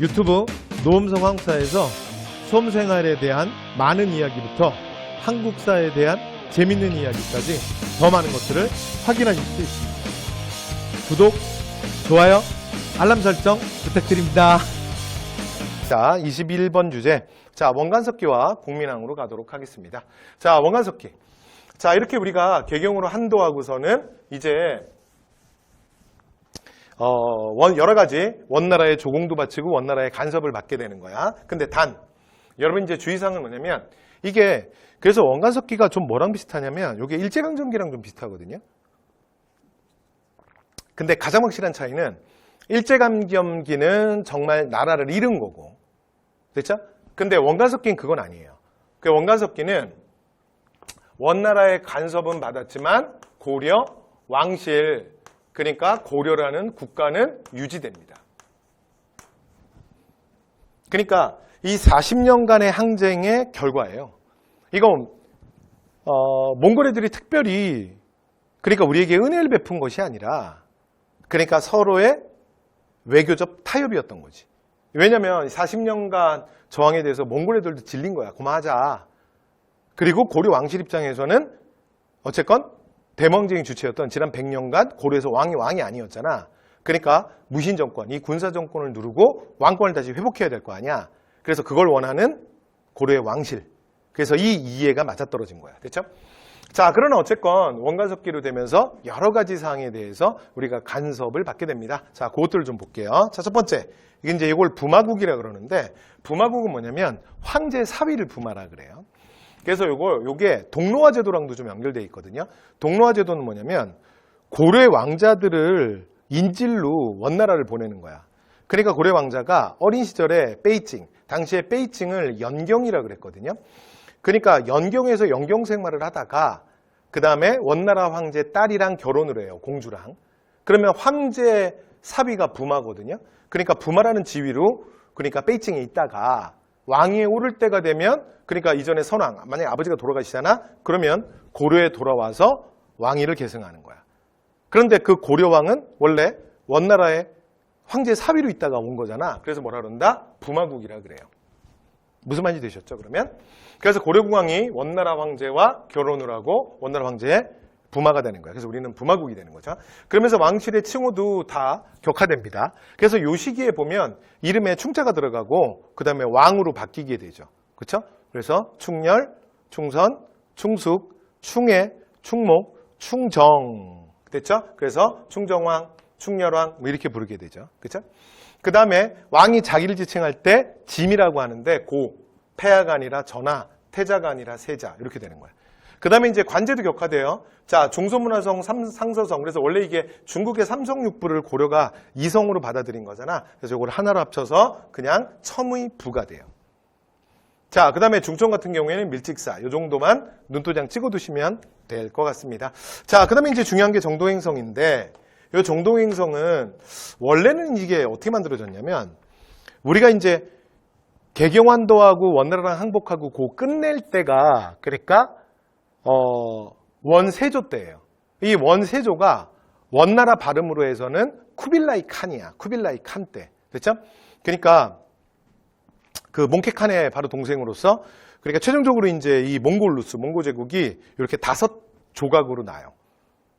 유튜브 노음성 한국사에서 수험생활에 대한 많은 이야기부터 한국사에 대한 재밌는 이야기까지 더 많은 것들을 확인하실 수 있습니다. 구독, 좋아요, 알람 설정 부탁드립니다. 자, 21번 주제. 자, 원간석기와 국민항으로 가도록 하겠습니다. 자, 원간석기. 자, 이렇게 우리가 개경으로 한도하고서는 이제 여러 가지 원나라의 조공도 바치고 원나라의 간섭을 받게 되는 거야. 근데 여러분 이제 주의사항은 뭐냐면 이게 그래서 원간석기가 좀 뭐랑 비슷하냐면 이게 일제강점기랑 좀 비슷하거든요. 근데 가장 확실한 차이는 일제강점기는 정말 나라를 잃은 거고, 됐죠? 근데 원간석기는 그건 아니에요. 그 원간석기는 원나라의 간섭은 받았지만 고려, 왕실, 그러니까 고려라는 국가는 유지됩니다. 그러니까 이 40년간의 항쟁의 결과예요. 이건 몽골 애들이 특별히 그러니까 우리에게 은혜를 베푼 것이 아니라 그러니까 서로의 외교적 타협이었던 거지. 왜냐하면 40년간 저항에 대해서 몽골 애들도 질린 거야. 그만하자. 그리고 고려 왕실 입장에서는 어쨌건 대망쟁이 주체였던 지난 100년간 고려에서 왕이 아니었잖아. 그러니까 무신 정권, 이 군사 정권을 누르고 왕권을 다시 회복해야 될 거 아니야. 그래서 그걸 원하는 고려의 왕실. 그래서 이 이해가 맞아떨어진 거야. 됐죠? 자, 그러나 어쨌건 원간석기로 되면서 여러 가지 사항에 대해서 우리가 간섭을 받게 됩니다. 자, 그것들을 좀 볼게요. 자, 첫 번째. 이제 이걸 부마국이라 그러는데 부마국은 뭐냐면 황제 사위를 부마라 그래요. 그래서 요게 동로화 제도랑도 좀 연결되어 있거든요. 동로화 제도는 뭐냐면 고려의 왕자들을 인질로 원나라를 보내는 거야. 그러니까 고려 왕자가 어린 시절에 베이징, 당시에 베이징을 연경이라 그랬거든요. 그러니까 연경에서 연경 생활을 하다가 그 다음에 원나라 황제 딸이랑 결혼을 해요. 공주랑. 그러면 황제 사위가 부마거든요. 그러니까 부마라는 지위로 그러니까 베이징에 있다가 왕위에 오를 때가 되면 그러니까 이전에 선왕, 만약에 아버지가 돌아가시잖아? 그러면 고려에 돌아와서 왕위를 계승하는 거야. 그런데 그 고려왕은 원래 원나라의 황제 사위로 있다가 온 거잖아. 그래서 뭐라 그런다? 부마국이라 그래요. 무슨 말인지 되셨죠? 그러면? 그래서 고려국왕이 원나라 황제와 결혼을 하고 원나라 황제의 부마가 되는 거야. 그래서 우리는 부마국이 되는 거죠. 그러면서 왕실의 칭호도 다 격화됩니다. 그래서 이 시기에 보면 이름에 충자가 들어가고 그 다음에 왕으로 바뀌게 되죠. 그렇죠? 그래서 충렬, 충선, 충숙, 충해, 충목, 충정 됐죠? 그래서 충정왕, 충렬왕 뭐 이렇게 부르게 되죠. 그렇죠? 그 다음에 왕이 자기를 지칭할 때 짐이라고 하는데 폐하가 아니라 전하, 태자가 아니라 세자 이렇게 되는 거예요. 그 다음에 이제 관제도 격화돼요. 자, 중소문화성, 상서성. 그래서 원래 이게 중국의 삼성육부를 고려가 이성으로 받아들인 거잖아. 그래서 이걸 하나로 합쳐서 그냥 첨의 부가 돼요. 자, 그 다음에 중청 같은 경우에는 밀직사. 이 정도만 눈도장 찍어두시면 될 것 같습니다. 자, 그 다음에 이제 중요한 게 정동행성인데 이 정동행성은 원래는 이게 어떻게 만들어졌냐면 우리가 이제 개경환도하고 원나라랑 항복하고 그 끝낼 때가 그러니까 원세조 때예요. 이 원세조가 원나라 발음으로 해서는 쿠빌라이 칸이야. 쿠빌라이 칸 때. 됐죠? 그러니까 그 몽케칸의 바로 동생으로서 그러니까 최종적으로 이제 이 몽골 제국이 이렇게 5조각으로 나요.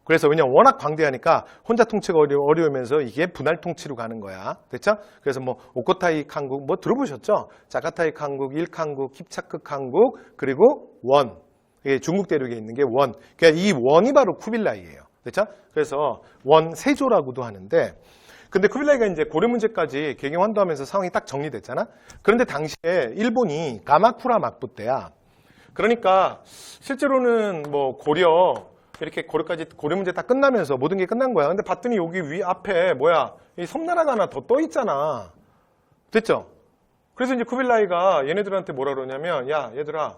그래서 왜냐면 워낙 광대하니까 혼자 통치가 어려우면서 이게 분할 통치로 가는 거야. 됐죠? 그래서 뭐 오코타이 칸국 뭐 들어보셨죠? 자카타이 칸국, 일칸국, 킵차크 칸국 그리고 원. 중국 대륙에 있는 게 원. 그러니까 이 원이 바로 쿠빌라이예요. 그렇죠? 그래서 원세조라고도 하는데 근데 쿠빌라이가 이제 고려 문제까지 개경환도하면서 상황이 딱 정리됐잖아. 그런데 당시에 일본이 가마쿠라 막부 때야. 그러니까 실제로는 뭐 고려 문제 딱 끝나면서 모든 게 끝난 거야. 근데 봤더니 여기 위 앞에 이 섬나라가 하나 더 떠 있잖아. 됐죠? 그래서 이제 쿠빌라이가 얘네들한테 뭐라 그러냐면 야, 얘들아.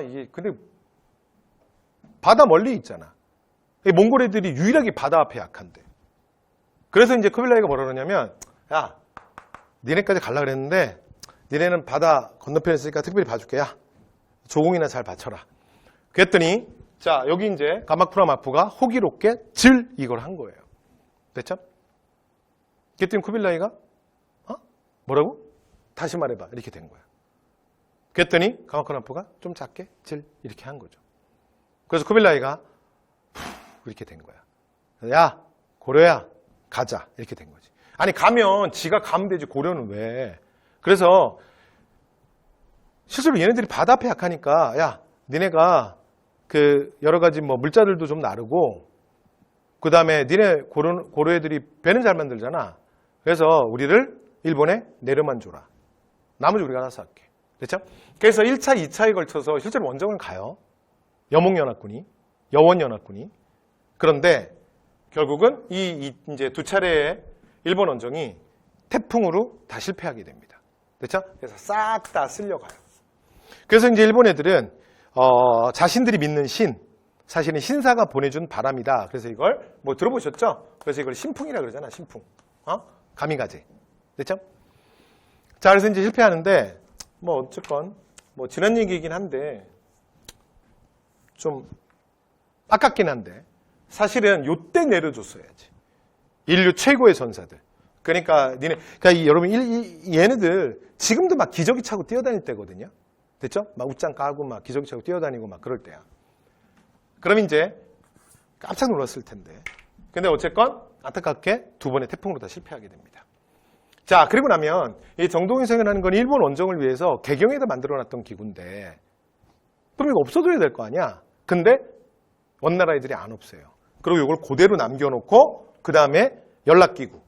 이게 근데 바다 멀리 있잖아. 몽골 애들이 유일하게 바다 앞에 약한데. 그래서 이제 쿠빌라이가 뭐라 그러냐면 야, 니네까지 가려고 그랬는데 니네는 바다 건너편에 있으니까 특별히 봐줄게. 야, 조공이나 잘 받쳐라. 그랬더니 자, 여기 이제 가마쿠라 마푸가 호기롭게 이걸 한 거예요. 됐죠? 그랬더니 쿠빌라이가 뭐라고? 다시 말해봐. 이렇게 된 거야. 그랬더니 가마쿠란포가 좀 작게 질 이렇게 한 거죠. 그래서 쿠빌라이가 이렇게 된 거야. 야 고려야 가자 이렇게 된 거지. 아니 가면 지가 가면 되지 고려는 왜. 그래서 실제로 얘네들이 바다 앞에 약하니까 야 니네가 그 여러 가지 뭐 물자들도 좀 나르고 그 다음에 니네 고려 애들이 배는 잘 만들잖아. 그래서 우리를 일본에 내려만 줘라. 나머지 우리가 알아서 할게. 됐죠? 그래서 1차, 2차에 걸쳐서 실제로 원정을 가요. 여원연합군이. 그런데 결국은 이제 두 차례의 일본 원정이 태풍으로 다 실패하게 됩니다. 됐죠? 그래서 싹 다 쓸려가요. 그래서 이제 일본 애들은 자신들이 믿는 사실은 신사가 보내준 바람이다. 그래서 이걸 뭐 들어보셨죠? 그래서 이걸 신풍이라 그러잖아. 신풍. 가미가제. 됐죠? 자, 그래서 이제 실패하는데 뭐 어쨌건 뭐 지난 얘기이긴 한데 좀 아깝긴 한데 사실은 요때 내려줬어야지. 인류 최고의 전사들. 그러니까 여러분 얘네들 지금도 막 기저귀 차고 뛰어다닐 때거든요. 됐죠? 막 웃장 까고 막 기저귀 차고 뛰어다니고 막 그럴 때야. 그럼 이제 깜짝 놀랐을 텐데. 근데 어쨌건 안타깝게 두 번의 태풍으로 다 실패하게 됩니다. 자, 그리고 나면 이 정동위성이라는 건 일본 원정을 위해서 개경에다 만들어놨던 기구인데 그럼 이거 없어져야 될 거 아니야. 근데 원나라 애들이 안 없어요. 그리고 이걸 그대로 남겨놓고 그 다음에 연락기구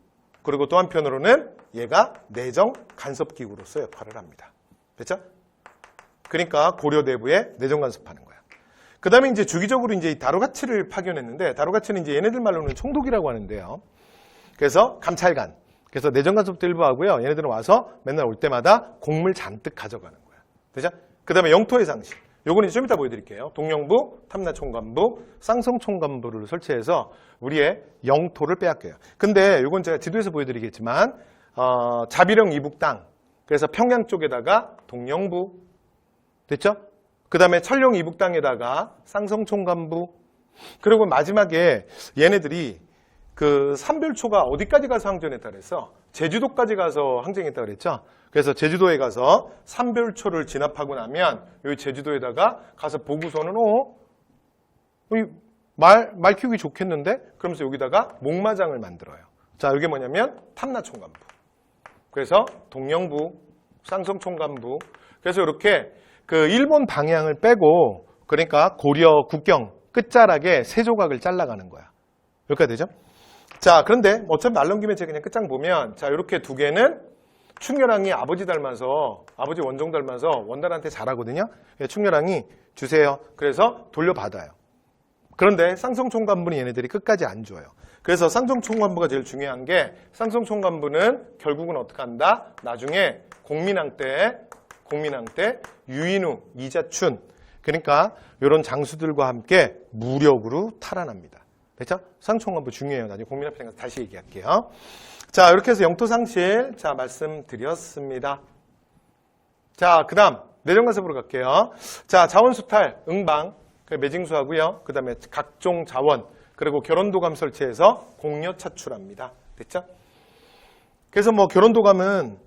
그리고 또 한편으로는 얘가 내정 간섭기구로서 역할을 합니다. 됐죠? 그러니까 고려 내부에 내정 간섭하는 거야. 그 다음에 이제 주기적으로 이제 다루가치를 파견했는데 다루가치는 이제 얘네들 말로는 총독이라고 하는데요. 그래서 감찰관. 그래서 내정 간섭도 일부 하고요. 얘네들은 와서 맨날 올 때마다 곡물 잔뜩 가져가는 거야. 되죠? 그 다음에 영토의 상식. 요거는 좀 이따 보여드릴게요. 동령부, 탐나총관부, 쌍성총관부를 설치해서 우리의 영토를 빼앗겨요. 근데 요건 제가 지도에서 보여드리겠지만 자비령 이북 땅. 그래서 평양 쪽에다가 동령부. 됐죠? 그 다음에 철령 이북 땅에다가 쌍성총관부. 그리고 마지막에 얘네들이 그 삼별초가 어디까지 가서 항전했다 그랬어? 제주도까지 가서 항쟁했다 그랬죠? 그래서 제주도에 가서 삼별초를 진압하고 나면 여기 제주도에다가 가서 보고서는 말 키우기 좋겠는데? 그러면서 여기다가 목마장을 만들어요. 자, 이게 뭐냐면 탐나총관부. 그래서 동령부, 쌍성총관부. 그래서 이렇게 그 일본 방향을 빼고 그러니까 고려 국경 끝자락에 세 조각을 잘라가는 거야. 여기까지 되죠? 자, 그런데 어차피 말 넘기면 제가 그냥 끝장 보면 자, 이렇게 두 개는 충렬왕이 아버지 원종 닮아서 원달한테 잘하거든요. 충렬왕이 주세요. 그래서 돌려받아요. 그런데 쌍성총관부는 얘네들이 끝까지 안 줘요. 그래서 쌍성총관부가 제일 중요한 게 쌍성총관부는 결국은 어떻게 한다? 나중에 공민왕 때 유인우, 이자춘 그러니까 이런 장수들과 함께 무력으로 탈환합니다. 됐죠? 쌍총관부 중요해요. 나중에 공민 앞에 가서 다시 얘기할게요. 자, 이렇게 해서 영토상실 자 말씀드렸습니다. 자, 그 다음 내정간섭으로 갈게요. 자, 자원수탈, 응방 매징수하고요. 그 다음에 각종 자원 그리고 결혼도감 설치해서 공여 차출합니다. 됐죠? 그래서 뭐 결혼도감은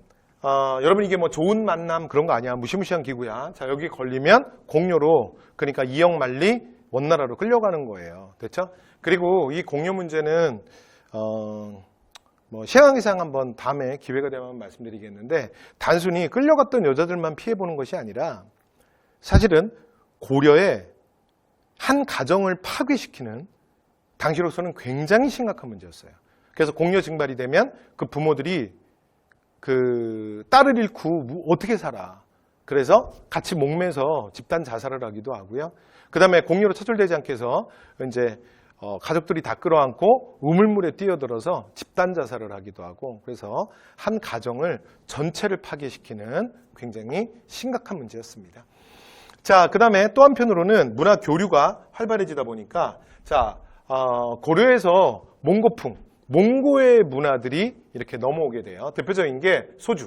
여러분 이게 뭐 좋은 만남 그런 거 아니야. 무시무시한 기구야. 자, 여기 걸리면 공여로 그러니까 이역만리 원나라로 끌려가는 거예요. 됐죠? 그리고 이 공여 문제는 뭐 시황이상 한번 다음에 기회가 되면 말씀드리겠는데 단순히 끌려갔던 여자들만 피해보는 것이 아니라 사실은 고려의 한 가정을 파괴시키는 당시로서는 굉장히 심각한 문제였어요. 그래서 공여 징발이 되면 그 부모들이 그 딸을 잃고 어떻게 살아. 그래서 같이 목매서 집단 자살을 하기도 하고요. 그 다음에 공여로 차출되지 않게 해서 이제 가족들이 다 끌어안고 우물물에 뛰어들어서 집단 자살을 하기도 하고 그래서 한 가정을 전체를 파괴시키는 굉장히 심각한 문제였습니다. 자, 그 다음에 또 한편으로는 문화 교류가 활발해지다 보니까 자, 고려에서 몽고풍, 몽고의 문화들이 이렇게 넘어오게 돼요. 대표적인 게 소주.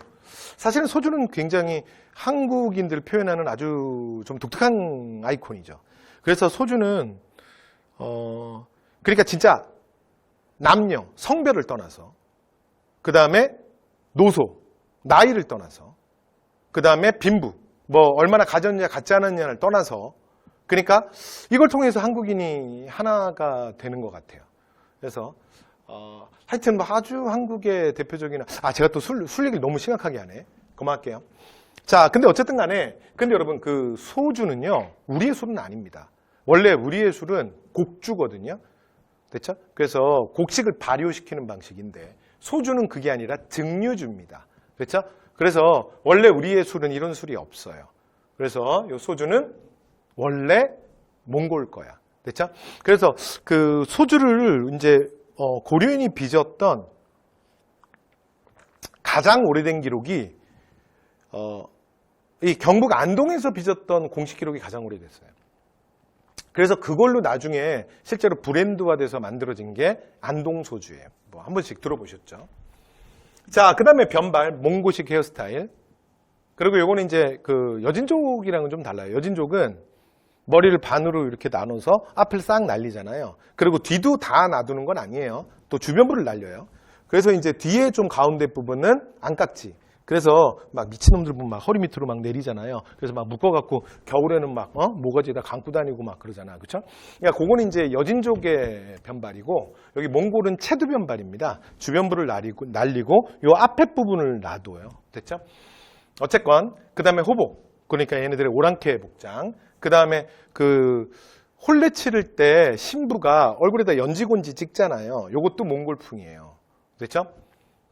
사실은 소주는 굉장히 한국인들을 표현하는 아주 좀 독특한 아이콘이죠. 그래서 소주는 그러니까 진짜 남녀, 성별을 떠나서 그 다음에 노소, 나이를 떠나서, 그 다음에 빈부, 뭐 얼마나 가졌느냐 갖지 않았느냐를 떠나서, 그러니까 이걸 통해서 한국인이 하나가 되는 것 같아요. 그래서 하여튼 뭐 아주 한국의 대표적인 제가 또 술 얘기를 너무 심각하게 하네. 그만할게요. 자, 근데 어쨌든 간에 근데 여러분 그 소주는요 우리의 술은 아닙니다. 원래 우리의 술은 곡주거든요. 됐죠? 그래서 곡식을 발효시키는 방식인데 소주는 그게 아니라 증류주입니다. 그렇죠? 그래서 원래 우리의 술은 이런 술이 없어요. 그래서 이 소주는 원래 몽골 거야. 됐죠? 그래서 그 소주를 이제 고려인이 빚었던 가장 오래된 기록이 이 경북 안동에서 빚었던 공식 기록이 가장 오래됐어요. 그래서 그걸로 나중에 실제로 브랜드화돼서 만들어진 게 안동 소주예요. 뭐 한 번씩 들어보셨죠? 자, 그 다음에 변발, 몽고식 헤어스타일. 그리고 요거는 이제 그 여진족이랑은 좀 달라요. 여진족은 머리를 반으로 이렇게 나눠서 앞을 싹 날리잖아요. 그리고 뒤도 다 놔두는 건 아니에요. 또 주변부를 날려요. 그래서 이제 뒤에 좀 가운데 부분은 안깍지. 그래서 막 미친놈들 보면 막 허리 밑으로 막 내리잖아요. 그래서 막 묶어갖고 겨울에는 막 모가지에다 감고 다니고 막 그러잖아. 그렇죠? 그러니까 그거는 이제 여진족의 변발이고 여기 몽골은 체두 변발입니다. 주변부를 날리고 요 앞에 부분을 놔둬요. 됐죠? 어쨌건 그 다음에 호복. 그러니까 얘네들의 오랑캐 복장. 그 다음에 그 홀레 치를 때 신부가 얼굴에다 연지곤지 찍잖아요. 요것도 몽골풍이에요. 됐죠?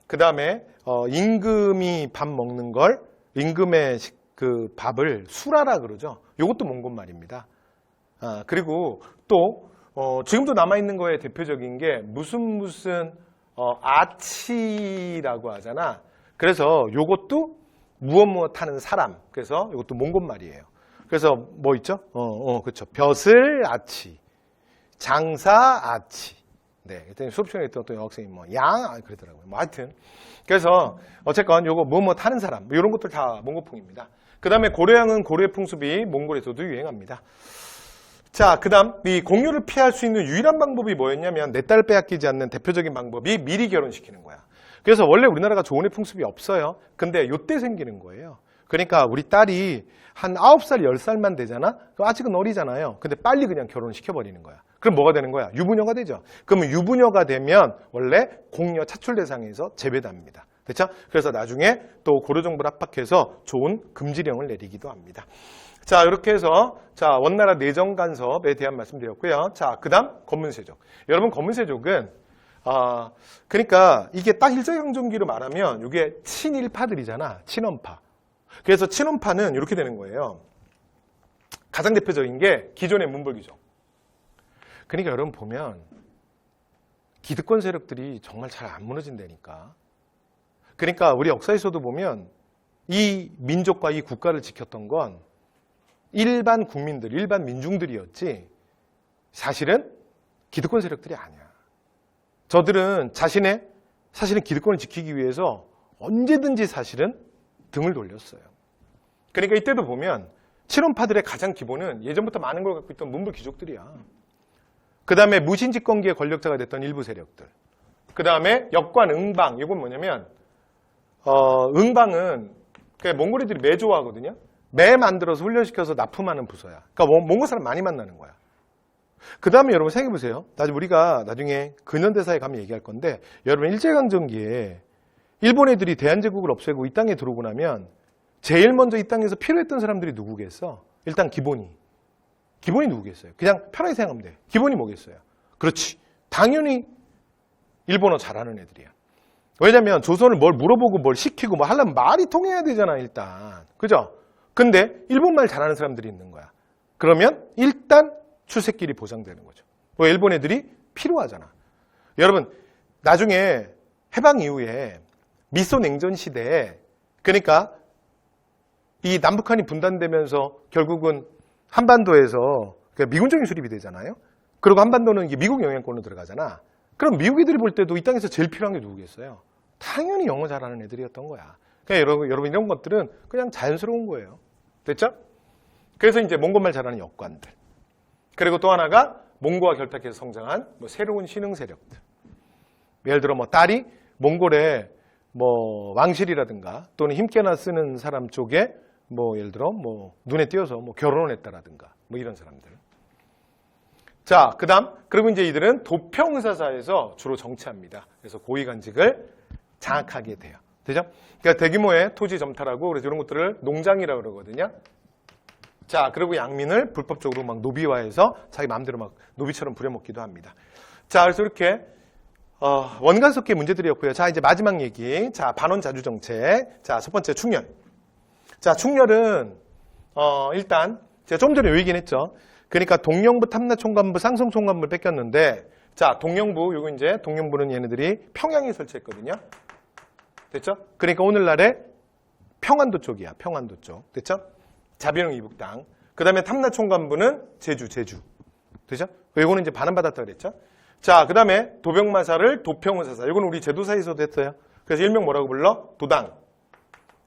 그 다음에 임금이 밥 먹는 걸 임금의 그 밥을 수라라 그러죠. 요것도 몽골 말입니다. 그리고 또 지금도 남아있는 거에 대표적인 게 무슨 아치라고 하잖아. 그래서 요것도 무엇 하는 사람. 그래서 이것도 몽골 말이에요. 그래서 뭐 있죠? 그렇죠. 벼슬 아치, 장사 아치. 네, 그때 수업 시간에 있던 또 여학생이 그러더라고요. 뭐 하여튼. 그래서 어쨌건 요거 무엇 하는 사람. 뭐 이런 것들 다 몽골풍입니다. 그 다음에 고려양은 고려의 풍습이 몽골에서도 유행합니다. 자, 그 다음 이 공유를 피할 수 있는 유일한 방법이 뭐였냐면 내 딸 빼앗기지 않는 대표적인 방법이 미리 결혼시키는 거야. 그래서 원래 우리나라가 조혼의 풍습이 없어요. 근데 요때 생기는 거예요. 그러니까 우리 딸이 한 9살, 10살만 되잖아? 그럼 아직은 어리잖아요. 근데 빨리 그냥 결혼시켜버리는 거야. 그럼 뭐가 되는 거야? 유부녀가 되죠. 그러면 유부녀가 되면 원래 공여 차출 대상에서 제외됩니다. 됐죠? 그래서 나중에 또 고려정부를 압박해서 좋은 금지령을 내리기도 합니다. 자, 이렇게 해서 자 원나라 내정 간섭에 대한 말씀드렸고요. 자, 그 다음 검문세족. 여러분 검문세족은 그러니까 이게 딱 일제강점기로 말하면 이게 친일파들이잖아. 친원파. 그래서 친원파는 이렇게 되는 거예요. 가장 대표적인 게 기존의 문벌귀족. 그러니까 여러분 보면 기득권 세력들이 정말 잘 안 무너진다니까. 그러니까 우리 역사에서도 보면 이 민족과 이 국가를 지켰던 건 일반 국민들, 일반 민중들이었지 사실은 기득권 세력들이 아니야. 저들은 사실은 기득권을 지키기 위해서 언제든지 사실은 등을 돌렸어요. 그러니까 이때도 보면 친원파들의 가장 기본은 예전부터 많은 걸 갖고 있던 문벌귀족들이야. 그 다음에 무신집권기의 권력자가 됐던 일부 세력들. 그 다음에 역관 응방. 이건 뭐냐면 응방은 몽골이들이 매 좋아하거든요. 매 만들어서 훈련시켜서 납품하는 부서야. 그러니까 몽골 사람 많이 만나는 거야. 그 다음에 여러분 생각해보세요. 우리가 나중에 근현대사에 가면 얘기할 건데 여러분 일제강점기에 일본 애들이 대한제국을 없애고 이 땅에 들어오고 나면 제일 먼저 이 땅에서 필요했던 사람들이 누구겠어? 일단 기본이 누구겠어요? 그냥 편하게 생각하면 돼. 기본이 뭐겠어요? 그렇지. 당연히 일본어 잘하는 애들이야. 왜냐면 조선을 뭘 물어보고 뭘 시키고 뭐 하려면 말이 통해야 되잖아 일단. 그죠? 근데 일본말 잘하는 사람들이 있는 거야. 그러면 일단 출세길이 보장되는 거죠. 일본 애들이 필요하잖아. 여러분 나중에 해방 이후에 미소 냉전 시대에 그러니까 이 남북한이 분단되면서 결국은 한반도에서 미군정이 수립이 되잖아요. 그리고 한반도는 이게 미국 영향권으로 들어가잖아. 그럼 미국이들이 볼 때도 이 땅에서 제일 필요한 게 누구겠어요? 당연히 영어 잘하는 애들이었던 거야. 그러니까 여러분 이런 것들은 그냥 자연스러운 거예요. 됐죠? 그래서 이제 몽골말 잘하는 역관들. 그리고 또 하나가 몽고와 결탁해서 성장한 새로운 신흥 세력들. 예를 들어 딸이 몽골에 뭐 왕실이라든가 또는 힘께나 쓰는 사람 쪽에 뭐 예를 들어 뭐 눈에 띄어서 뭐 결혼을 했다라든가 뭐 이런 사람들. 자, 그다음 그리고 이제 이들은 도평사사에서 주로 정치합니다. 그래서 고위관직을 장악하게 돼요. 되죠? 그러니까 대규모의 토지 점탈하고 그래서 이런 것들을 농장이라고 그러거든요. 자, 그리고 양민을 불법적으로 막 노비화해서 자기 마음대로 막 노비처럼 부려먹기도 합니다. 자, 그래서 이렇게 원간섭기의 문제들이었고요. 자, 이제 마지막 얘기. 자, 반원자주정책. 자, 첫 번째 충렬. 자, 충렬은 일단 제가 좀 전에 얘기긴 했죠. 그러니까 동령부, 탐나총관부, 상성총관부를 뺏겼는데, 자, 동령부, 요거 이제 동령부는 얘네들이 평양에 설치했거든요. 됐죠? 그러니까 오늘날의 평안도 쪽이야. 평안도 쪽. 됐죠? 자비령 이북당. 그 다음에 탐나총관부는 제주. 되죠? 요거는 이제 반환받았다 그랬죠? 자, 그 다음에 도병마사를 도평사사. 이건 우리 제도사에서도 했어요. 그래서 일명 뭐라고 불러? 도당.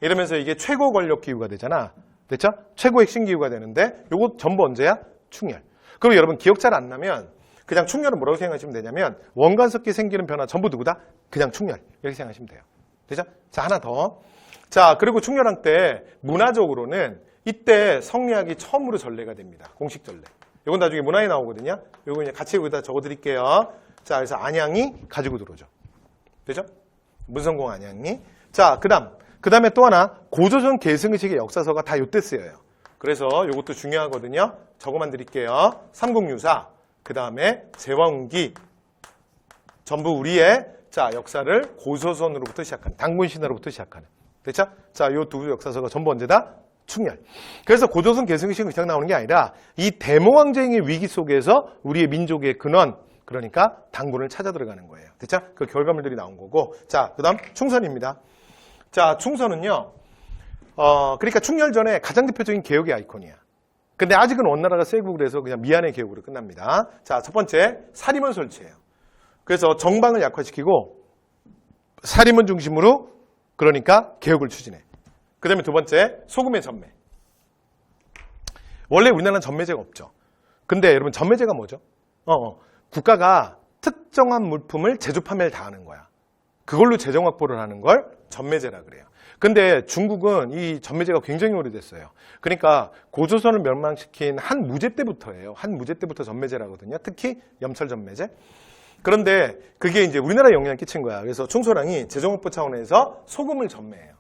이러면서 이게 최고 권력 기구가 되잖아. 됐죠? 최고 핵심 기구가 되는데 요거 전부 언제야? 충렬. 그리고 여러분 기억 잘 안 나면 그냥 충렬은 뭐라고 생각하시면 되냐면 원간섭기 생기는 변화 전부 누구다? 그냥 충렬. 이렇게 생각하시면 돼요. 되죠? 자, 하나 더. 자, 그리고 충렬왕 때 문화적으로는 이때 성리학이 처음으로 전례가 됩니다. 공식 전례. 이건 나중에 문화에 나오거든요. 이거 그냥 같이 여기다 적어드릴게요. 자, 그래서 안양이 가지고 들어오죠. 되죠? 문성공 안양이. 자, 그 다음에 또 하나 고조선 계승의식의 역사서가 다 요때 쓰여요. 그래서 이것도 중요하거든요. 적어만 드릴게요. 삼국유사, 그 다음에 제왕기, 전부 우리의 자 역사를 고조선으로부터 시작하는 당군신화로부터 시작하는. 됐죠? 자, 요 두 역사서가 전부 언제다? 충렬. 그래서 고조선 계승의식은 그냥 나오는 게 아니라 이 대모황쟁의 위기 속에서 우리의 민족의 근원, 그러니까 당군을 찾아 들어가는 거예요. 됐죠? 그 결과물들이 나온 거고. 자, 그 다음 충선입니다. 자, 충선은요. 그러니까 충렬 전에 가장 대표적인 개혁의 아이콘이야. 근데 아직은 원나라가 세고 그래서 그냥 미안의 개혁으로 끝납니다. 자, 첫 번째 사림원 설치예요. 그래서 정방을 약화시키고 사림원 중심으로 그러니까 개혁을 추진해. 그 다음에 두 번째 소금의 전매. 원래 우리나라는 전매제가 없죠. 근데 여러분 전매제가 뭐죠? 국가가 특정한 물품을 제조 판매를 다 하는 거야. 그걸로 재정 확보를 하는 걸 전매제라 그래요. 근데 중국은 이 전매제가 굉장히 오래됐어요. 그러니까 고조선을 멸망시킨 한무제 때부터예요. 한무제 때부터 전매제라거든요. 특히 염철 전매제. 그런데 그게 이제 우리나라에 영향을 끼친 거야. 그래서 충소랑이 재정 확보 차원에서 소금을 전매해요.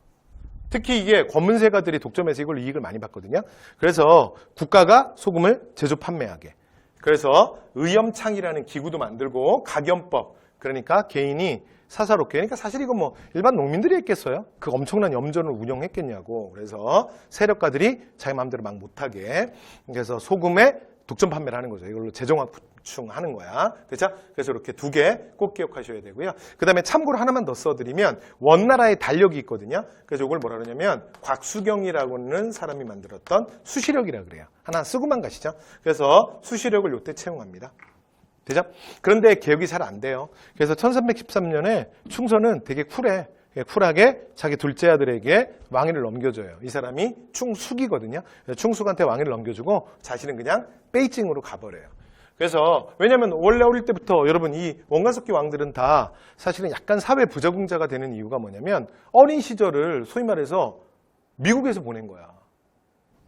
특히 이게 권문세가들이 독점해서 이걸 이익을 많이 받거든요. 그래서 국가가 소금을 제조 판매하게. 그래서 의염창이라는 기구도 만들고 각염법, 그러니까 개인이 사사롭게. 그러니까 사실 이건 뭐 일반 농민들이 했겠어요? 그 엄청난 염전을 운영했겠냐고. 그래서 세력가들이 자기 마음대로 막 못하게. 그래서 소금에 독점 판매를 하는 거죠. 이걸로 재정 확충하는 거야. 됐죠? 그래서 이렇게 두 개 꼭 기억하셔야 되고요. 그 다음에 참고로 하나만 더 써드리면 원나라의 달력이 있거든요. 그래서 이걸 뭐라 그러냐면 곽수경이라고는 사람이 만들었던 수시력이라 그래요. 하나 쓰고만 가시죠. 그래서 수시력을 요때 채용합니다. 되죠? 그런데 개혁이 잘 안 돼요. 그래서 1313년에 충선은 되게 쿨하게 자기 둘째 아들에게 왕위를 넘겨줘요. 이 사람이 충숙이거든요. 충숙한테 왕위를 넘겨주고 자신은 그냥 베이징으로 가버려요. 그래서 왜냐하면 원래 어릴 때부터 여러분 이 원간섭기 왕들은 다 사실은 약간 사회 부적응자가 되는 이유가 뭐냐면 어린 시절을 소위 말해서 미국에서 보낸 거야.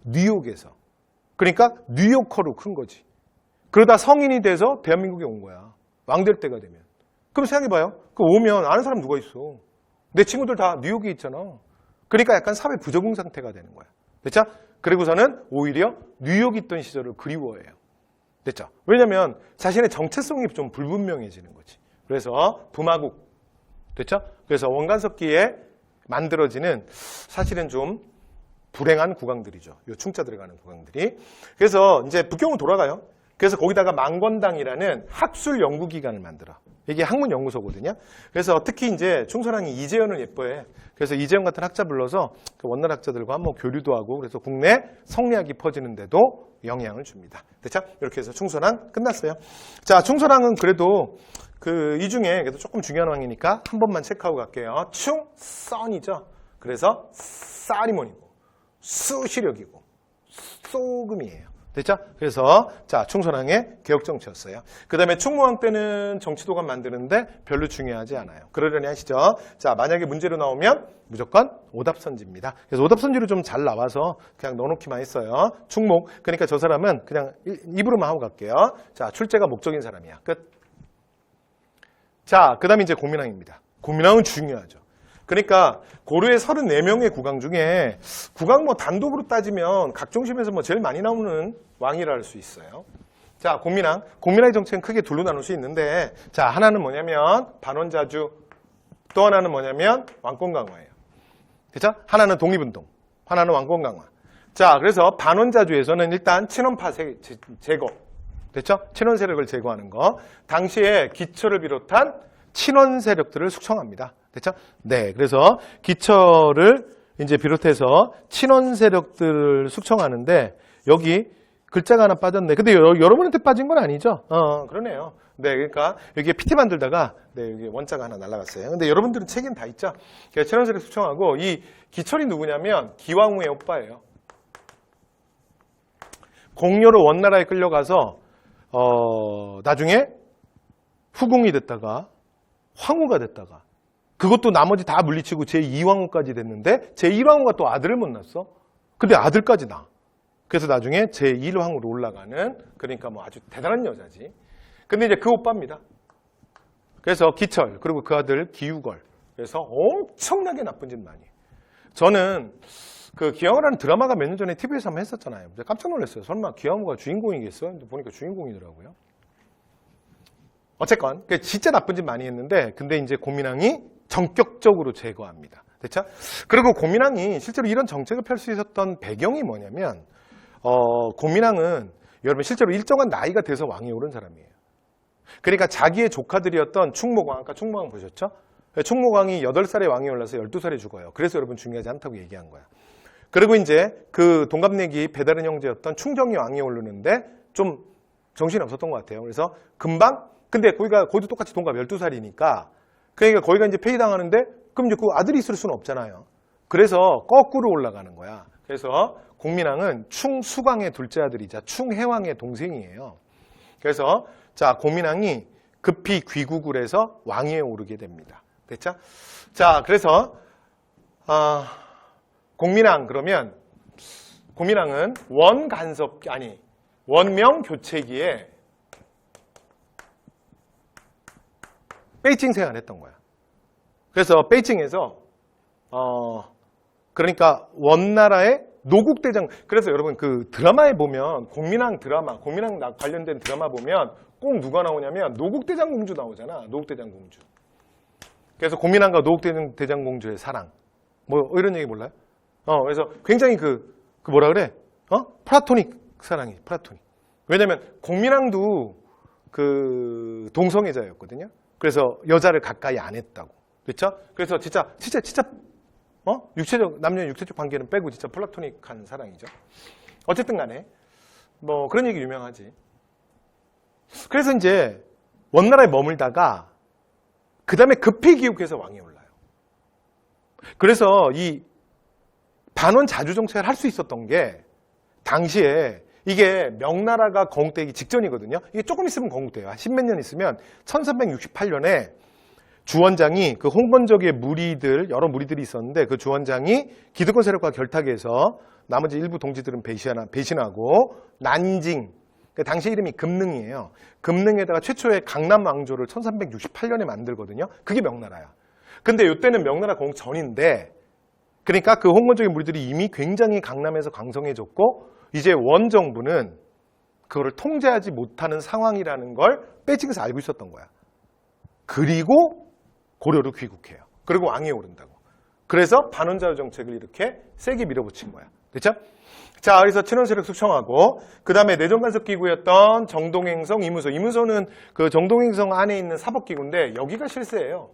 뉴욕에서. 그러니까 뉴요커로 큰 거지. 그러다 성인이 돼서 대한민국에 온 거야. 왕 될 때가 되면. 그럼 생각해봐요. 그 오면 아는 사람 누가 있어. 내 친구들 다 뉴욕에 있잖아. 그러니까 약간 사회 부적응 상태가 되는 거야. 됐죠? 그리고서는 오히려 뉴욕에 있던 시절을 그리워해요. 됐죠? 왜냐면 자신의 정체성이 좀 불분명해지는 거지. 그래서 부마국. 됐죠? 그래서 원간섭기에 만들어지는 사실은 좀 불행한 국왕들이죠. 요 충자 들어가는 국왕들이. 그래서 이제 북경으로 돌아가요. 그래서 거기다가 망건당이라는 학술 연구기관을 만들어. 이게 학문연구소거든요. 그래서 특히 이제 충선왕이 이재현을 예뻐해. 그래서 이재현 같은 학자 불러서 그 원나라 학자들과 한번 교류도 하고 그래서 국내 성리학이 퍼지는데도 영향을 줍니다. 됐죠? 이렇게 해서 충선왕 끝났어요. 자, 충선왕은 그래도 이 중에 그래도 조금 중요한 왕이니까 한 번만 체크하고 갈게요. 충선이죠. 그래서 사리몬이고 수시력이고 소금이에요. 됐죠? 그래서 자 충선왕의 개혁정치였어요. 그 다음에 충무왕 때는 정치도감 만드는데 별로 중요하지 않아요. 그러려니 하시죠? 자 만약에 문제로 나오면 무조건 오답선지입니다. 그래서 오답선지로 좀 잘 나와서 그냥 넣어놓기만 했어요. 충목. 그러니까 저 사람은 그냥 입으로만 하고 갈게요. 자 출제가 목적인 사람이야. 끝. 자 그 다음에 이제 고민왕입니다. 고민왕은 중요하죠. 그러니까 고려의 34명의 국왕 중에 국왕 뭐 단독으로 따지면 각종심에서 뭐 제일 많이 나오는 왕이라 할 수 있어요. 자, 고민왕. 고민왕의 정책은 크게 둘로 나눌 수 있는데 자, 하나는 뭐냐면 반원자주, 또 하나는 뭐냐면 왕권 강화예요. 그렇죠? 하나는 독립운동, 하나는 왕권 강화. 자, 그래서 반원자주에서는 일단 친원파 제거. 됐죠? 친원 세력을 제거하는 거. 당시에 기철을 비롯한 친원 세력들을 숙청합니다. 됐죠? 네. 그래서 기철을 이제 비롯해서 친원 세력들을 숙청하는데 여기 글자가 하나 빠졌네. 근데 여러분한테 빠진 건 아니죠? 그러네요. 네. 그러니까 여기에 PT 만들다가 네, 여기 원자가 하나 날아갔어요. 근데 여러분들은 책엔 다 있죠? 그러니까 친원 세력 숙청하고 이 기철이 누구냐면 기왕후의 오빠예요. 공료로 원나라에 끌려가서 나중에 후궁이 됐다가 황후가 됐다가 그것도 나머지 다 물리치고 제2왕후까지 됐는데 제1왕후가 또 아들을 못 낳았어. 근데 아들까지 낳아. 그래서 나중에 제1왕후로 올라가는 그러니까 뭐 아주 대단한 여자지. 근데 이제 그 오빠입니다. 그래서 기철 그리고 그 아들 기유걸. 그래서 엄청나게 나쁜 짓 많이 해요. 저는 그 기왕후라는 드라마가 몇 년 전에 TV에서 한번 했었잖아요. 깜짝 놀랐어요. 설마 기왕후가 주인공이겠어? 근데 보니까 주인공이더라고요. 어쨌건 진짜 나쁜 짓 많이 했는데 근데 이제 고민왕이 전격적으로 제거합니다. 됐죠? 그리고 고민왕이 실제로 이런 정책을 펼 수 있었던 배경이 뭐냐면 고민왕은 여러분 실제로 일정한 나이가 돼서 왕이 오른 사람이에요. 그러니까 자기의 조카들이었던 충목왕, 아까 충목왕 보셨죠? 충목왕이 8살에 왕이 올라서 12살에 죽어요. 그래서 여러분 중요하지 않다고 얘기한 거야. 그리고 이제 그 동갑내기 배다른 형제였던 충정이 왕이 오르는데 좀 정신이 없었던 것 같아요. 그래서 금방 근데 거기도 똑같이 동갑 12살이니까 그러니까 거기가 이제 폐위당하는데 그럼 이제 그 아들이 있을 수는 없잖아요. 그래서 거꾸로 올라가는 거야. 그래서 공민왕은 충수광의 둘째 아들이자 충해왕의 동생이에요. 그래서 자 고민왕이 급히 귀국을 해서 왕위에 오르게 됩니다. 됐죠? 자 그래서 공민왕 그러면 고민왕은 원명 교체기에 베이징 생활을 했던 거야. 그래서 베이징에서 그러니까 원나라의 노국대장 그래서 여러분 그 드라마에 보면 공민왕 관련된 드라마 보면 꼭 누가 나오냐면 노국대장공주 나오잖아. 노국대장공주. 그래서 고민왕과 노국대장공주의 사랑 뭐 이런 얘기 몰라요? 그래서 굉장히 그 뭐라 그래? 플라토닉 사랑이 플라토닉. 왜냐면 공민왕도 그 동성애자였거든요. 그래서 여자를 가까이 안 했다고. 그렇죠? 그래서 진짜 남녀 육체적 관계는 빼고 진짜 플라토닉한 사랑이죠. 어쨌든 간에 뭐 그런 얘기 유명하지. 그래서 이제 원나라에 머물다가 그 다음에 급히 귀국해서 왕에 올라요. 그래서 이 반원 자주 정책을 할 수 있었던 게 당시에 이게 명나라가 건국되기 직전이거든요. 이게 조금 있으면 건국돼요. 한 10몇 년 있으면 1368년에 주원장이 그 홍건적의 여러 무리들이 있었는데 그 주원장이 기득권 세력과 결탁해서 나머지 일부 동지들은 배신하고 난징, 그 당시 이름이 금능이에요. 금능에다가 최초의 강남 왕조를 1368년에 만들거든요. 그게 명나라야. 근데 이때는 명나라 건국 전인데 그러니까 그 홍건적의 무리들이 이미 굉장히 강남에서 강성해졌고 이제 원정부는 그거를 통제하지 못하는 상황이라는 걸 베이징에서 알고 있었던 거야. 그리고 고려로 귀국해요. 그리고 왕위에 오른다고. 그래서 반원자주 정책을 이렇게 세게 밀어붙인 거야. 그렇죠? 자, 그래서 친원세력 숙청하고 그 다음에 내정간섭기구였던 정동행성, 이무소. 이무소는 그 정동행성 안에 있는 사법기구인데 여기가 실세예요.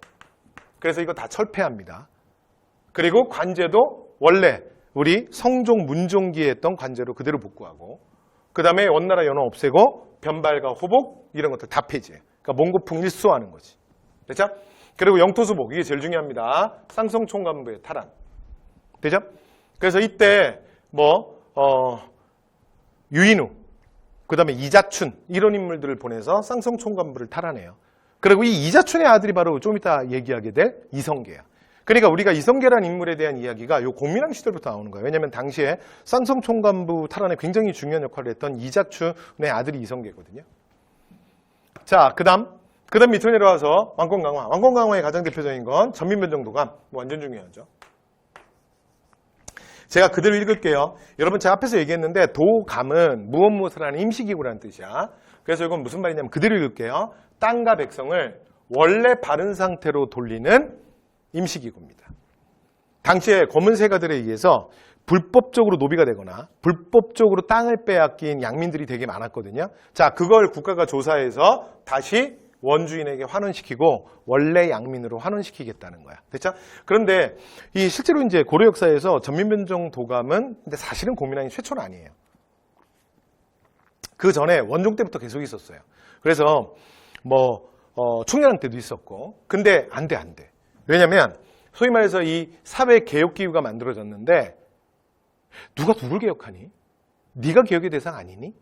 그래서 이거 다 철폐합니다. 그리고 관제도 원래 우리 성종, 문종기에 했던 관제로 그대로 복구하고 그 다음에 원나라 연호 없애고 변발과 호복 이런 것들 다 폐지해. 그러니까 몽고풍 일수하는 거지. 됐죠? 그리고 영토수복 이게 제일 중요합니다. 쌍성총관부의 탈환. 되죠? 그래서 이때 유인우 그 다음에 이자춘 이런 인물들을 보내서 쌍성 총관부를 탈환해요. 그리고 이 이자춘의 아들이 바로 좀 이따 얘기하게 될 이성계야. 그러니까 우리가 이성계라는 인물에 대한 이야기가 요 고민왕 시대부터 나오는 거예요. 왜냐하면 당시에 쌍성 총관부 탈환에 굉장히 중요한 역할을 했던 이자춘의 아들이 이성계거든요. 자, 그 다음 밑으로 내려와서 왕권강화. 왕권강화의 가장 대표적인 건 전민변정도감. 완전 중요하죠. 제가 그대로 읽을게요. 여러분 제가 앞에서 얘기했는데 도감은 무엇무엇이라는 임시기구라는 뜻이야. 그래서 이건 무슨 말이냐면 그대로 읽을게요. 땅과 백성을 원래 바른 상태로 돌리는 임시기구입니다. 당시에 검은세가들에 의해서 불법적으로 노비가 되거나 불법적으로 땅을 빼앗긴 양민들이 되게 많았거든요. 자, 그걸 국가가 조사해서 다시 원주인에게 환원시키고 원래 양민으로 환원시키겠다는 거야. 됐죠? 그런데 이 실제로 이제 고려 역사에서 전민변정 도감은 근데 사실은 고민왕이 최초는 아니에요. 그 전에 원종 때부터 계속 있었어요. 그래서 충렬왕 때도 있었고, 근데 안 돼. 왜냐면 소위 말해서 이 사회 개혁 기구가 만들어졌는데 누가 누굴 개혁하니? 네가 개혁의 대상 아니니?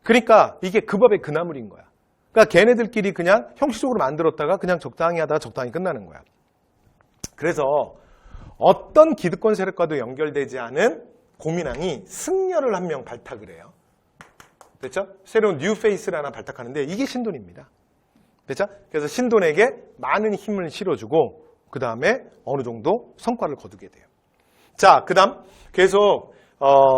그러니까 이게 그 법의 그 나물인 거야. 그러니까 걔네들끼리 그냥 형식적으로 만들었다가 그냥 적당히 하다가 적당히 끝나는 거야. 그래서 어떤 기득권 세력과도 연결되지 않은 고민왕이 승려를 한 명 발탁을 해요. 됐죠? 새로운 뉴페이스를 하나 발탁하는데 이게 신돈입니다. 됐죠? 그래서 신돈에게 많은 힘을 실어주고 그 다음에 어느 정도 성과를 거두게 돼요. 자, 그 다음 계속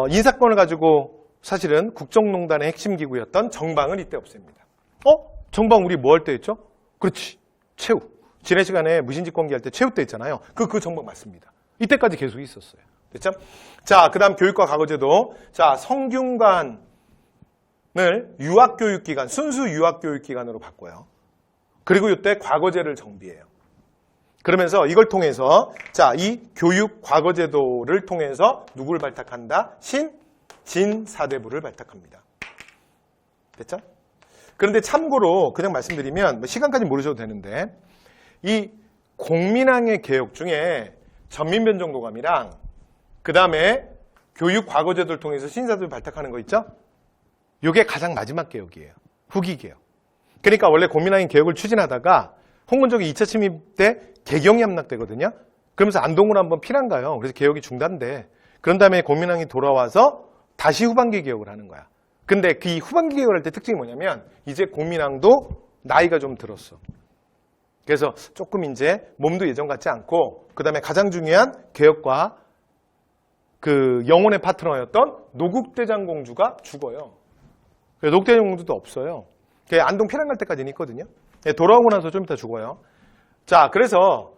인사권을 가지고 사실은 국정농단의 핵심 기구였던 정방을 이때 없앱니다. 정방 우리 뭐 할 때 했죠? 그렇지. 최후. 지난 시간에 무신집권기 할 때 최후 때 했잖아요. 그 정방 맞습니다. 이때까지 계속 있었어요. 됐죠? 자, 그 다음 교육과 과거제도. 자, 성균관을 유학교육기관, 순수 유학교육기관으로 바꿔요. 그리고 이때 과거제를 정비해요. 그러면서 이걸 통해서 자, 이 교육 과거제도를 통해서 누구를 발탁한다? 진사대부를 발탁합니다. 됐죠? 그런데 참고로 그냥 말씀드리면 시간까지 모르셔도 되는데 이 공민왕의 개혁 중에 전민변정도감이랑 그 다음에 교육 과거제도를 통해서 신사대부를 발탁하는 거 있죠? 이게 가장 마지막 개혁이에요. 후기 개혁. 그러니까 원래 공민왕이 개혁을 추진하다가 홍문적이 2차 침입 때 개경이 함락되거든요. 그러면서 안동으로 한번 피난 가요. 그래서 개혁이 중단돼. 그런 다음에 공민왕이 돌아와서 다시 후반기 개혁을 하는 거야. 근데 그 후반기 개혁을 할 때 특징이 뭐냐면 이제 공민왕도 나이가 좀 들었어. 그래서 조금 이제 몸도 예전 같지 않고 그 다음에 가장 중요한 개혁과 그 영혼의 파트너였던 노국대장공주가 죽어요. 노국대장공주도 없어요. 안동 피난 갈 때까지는 있거든요. 돌아오고 나서 좀 이따 죽어요. 자, 그래서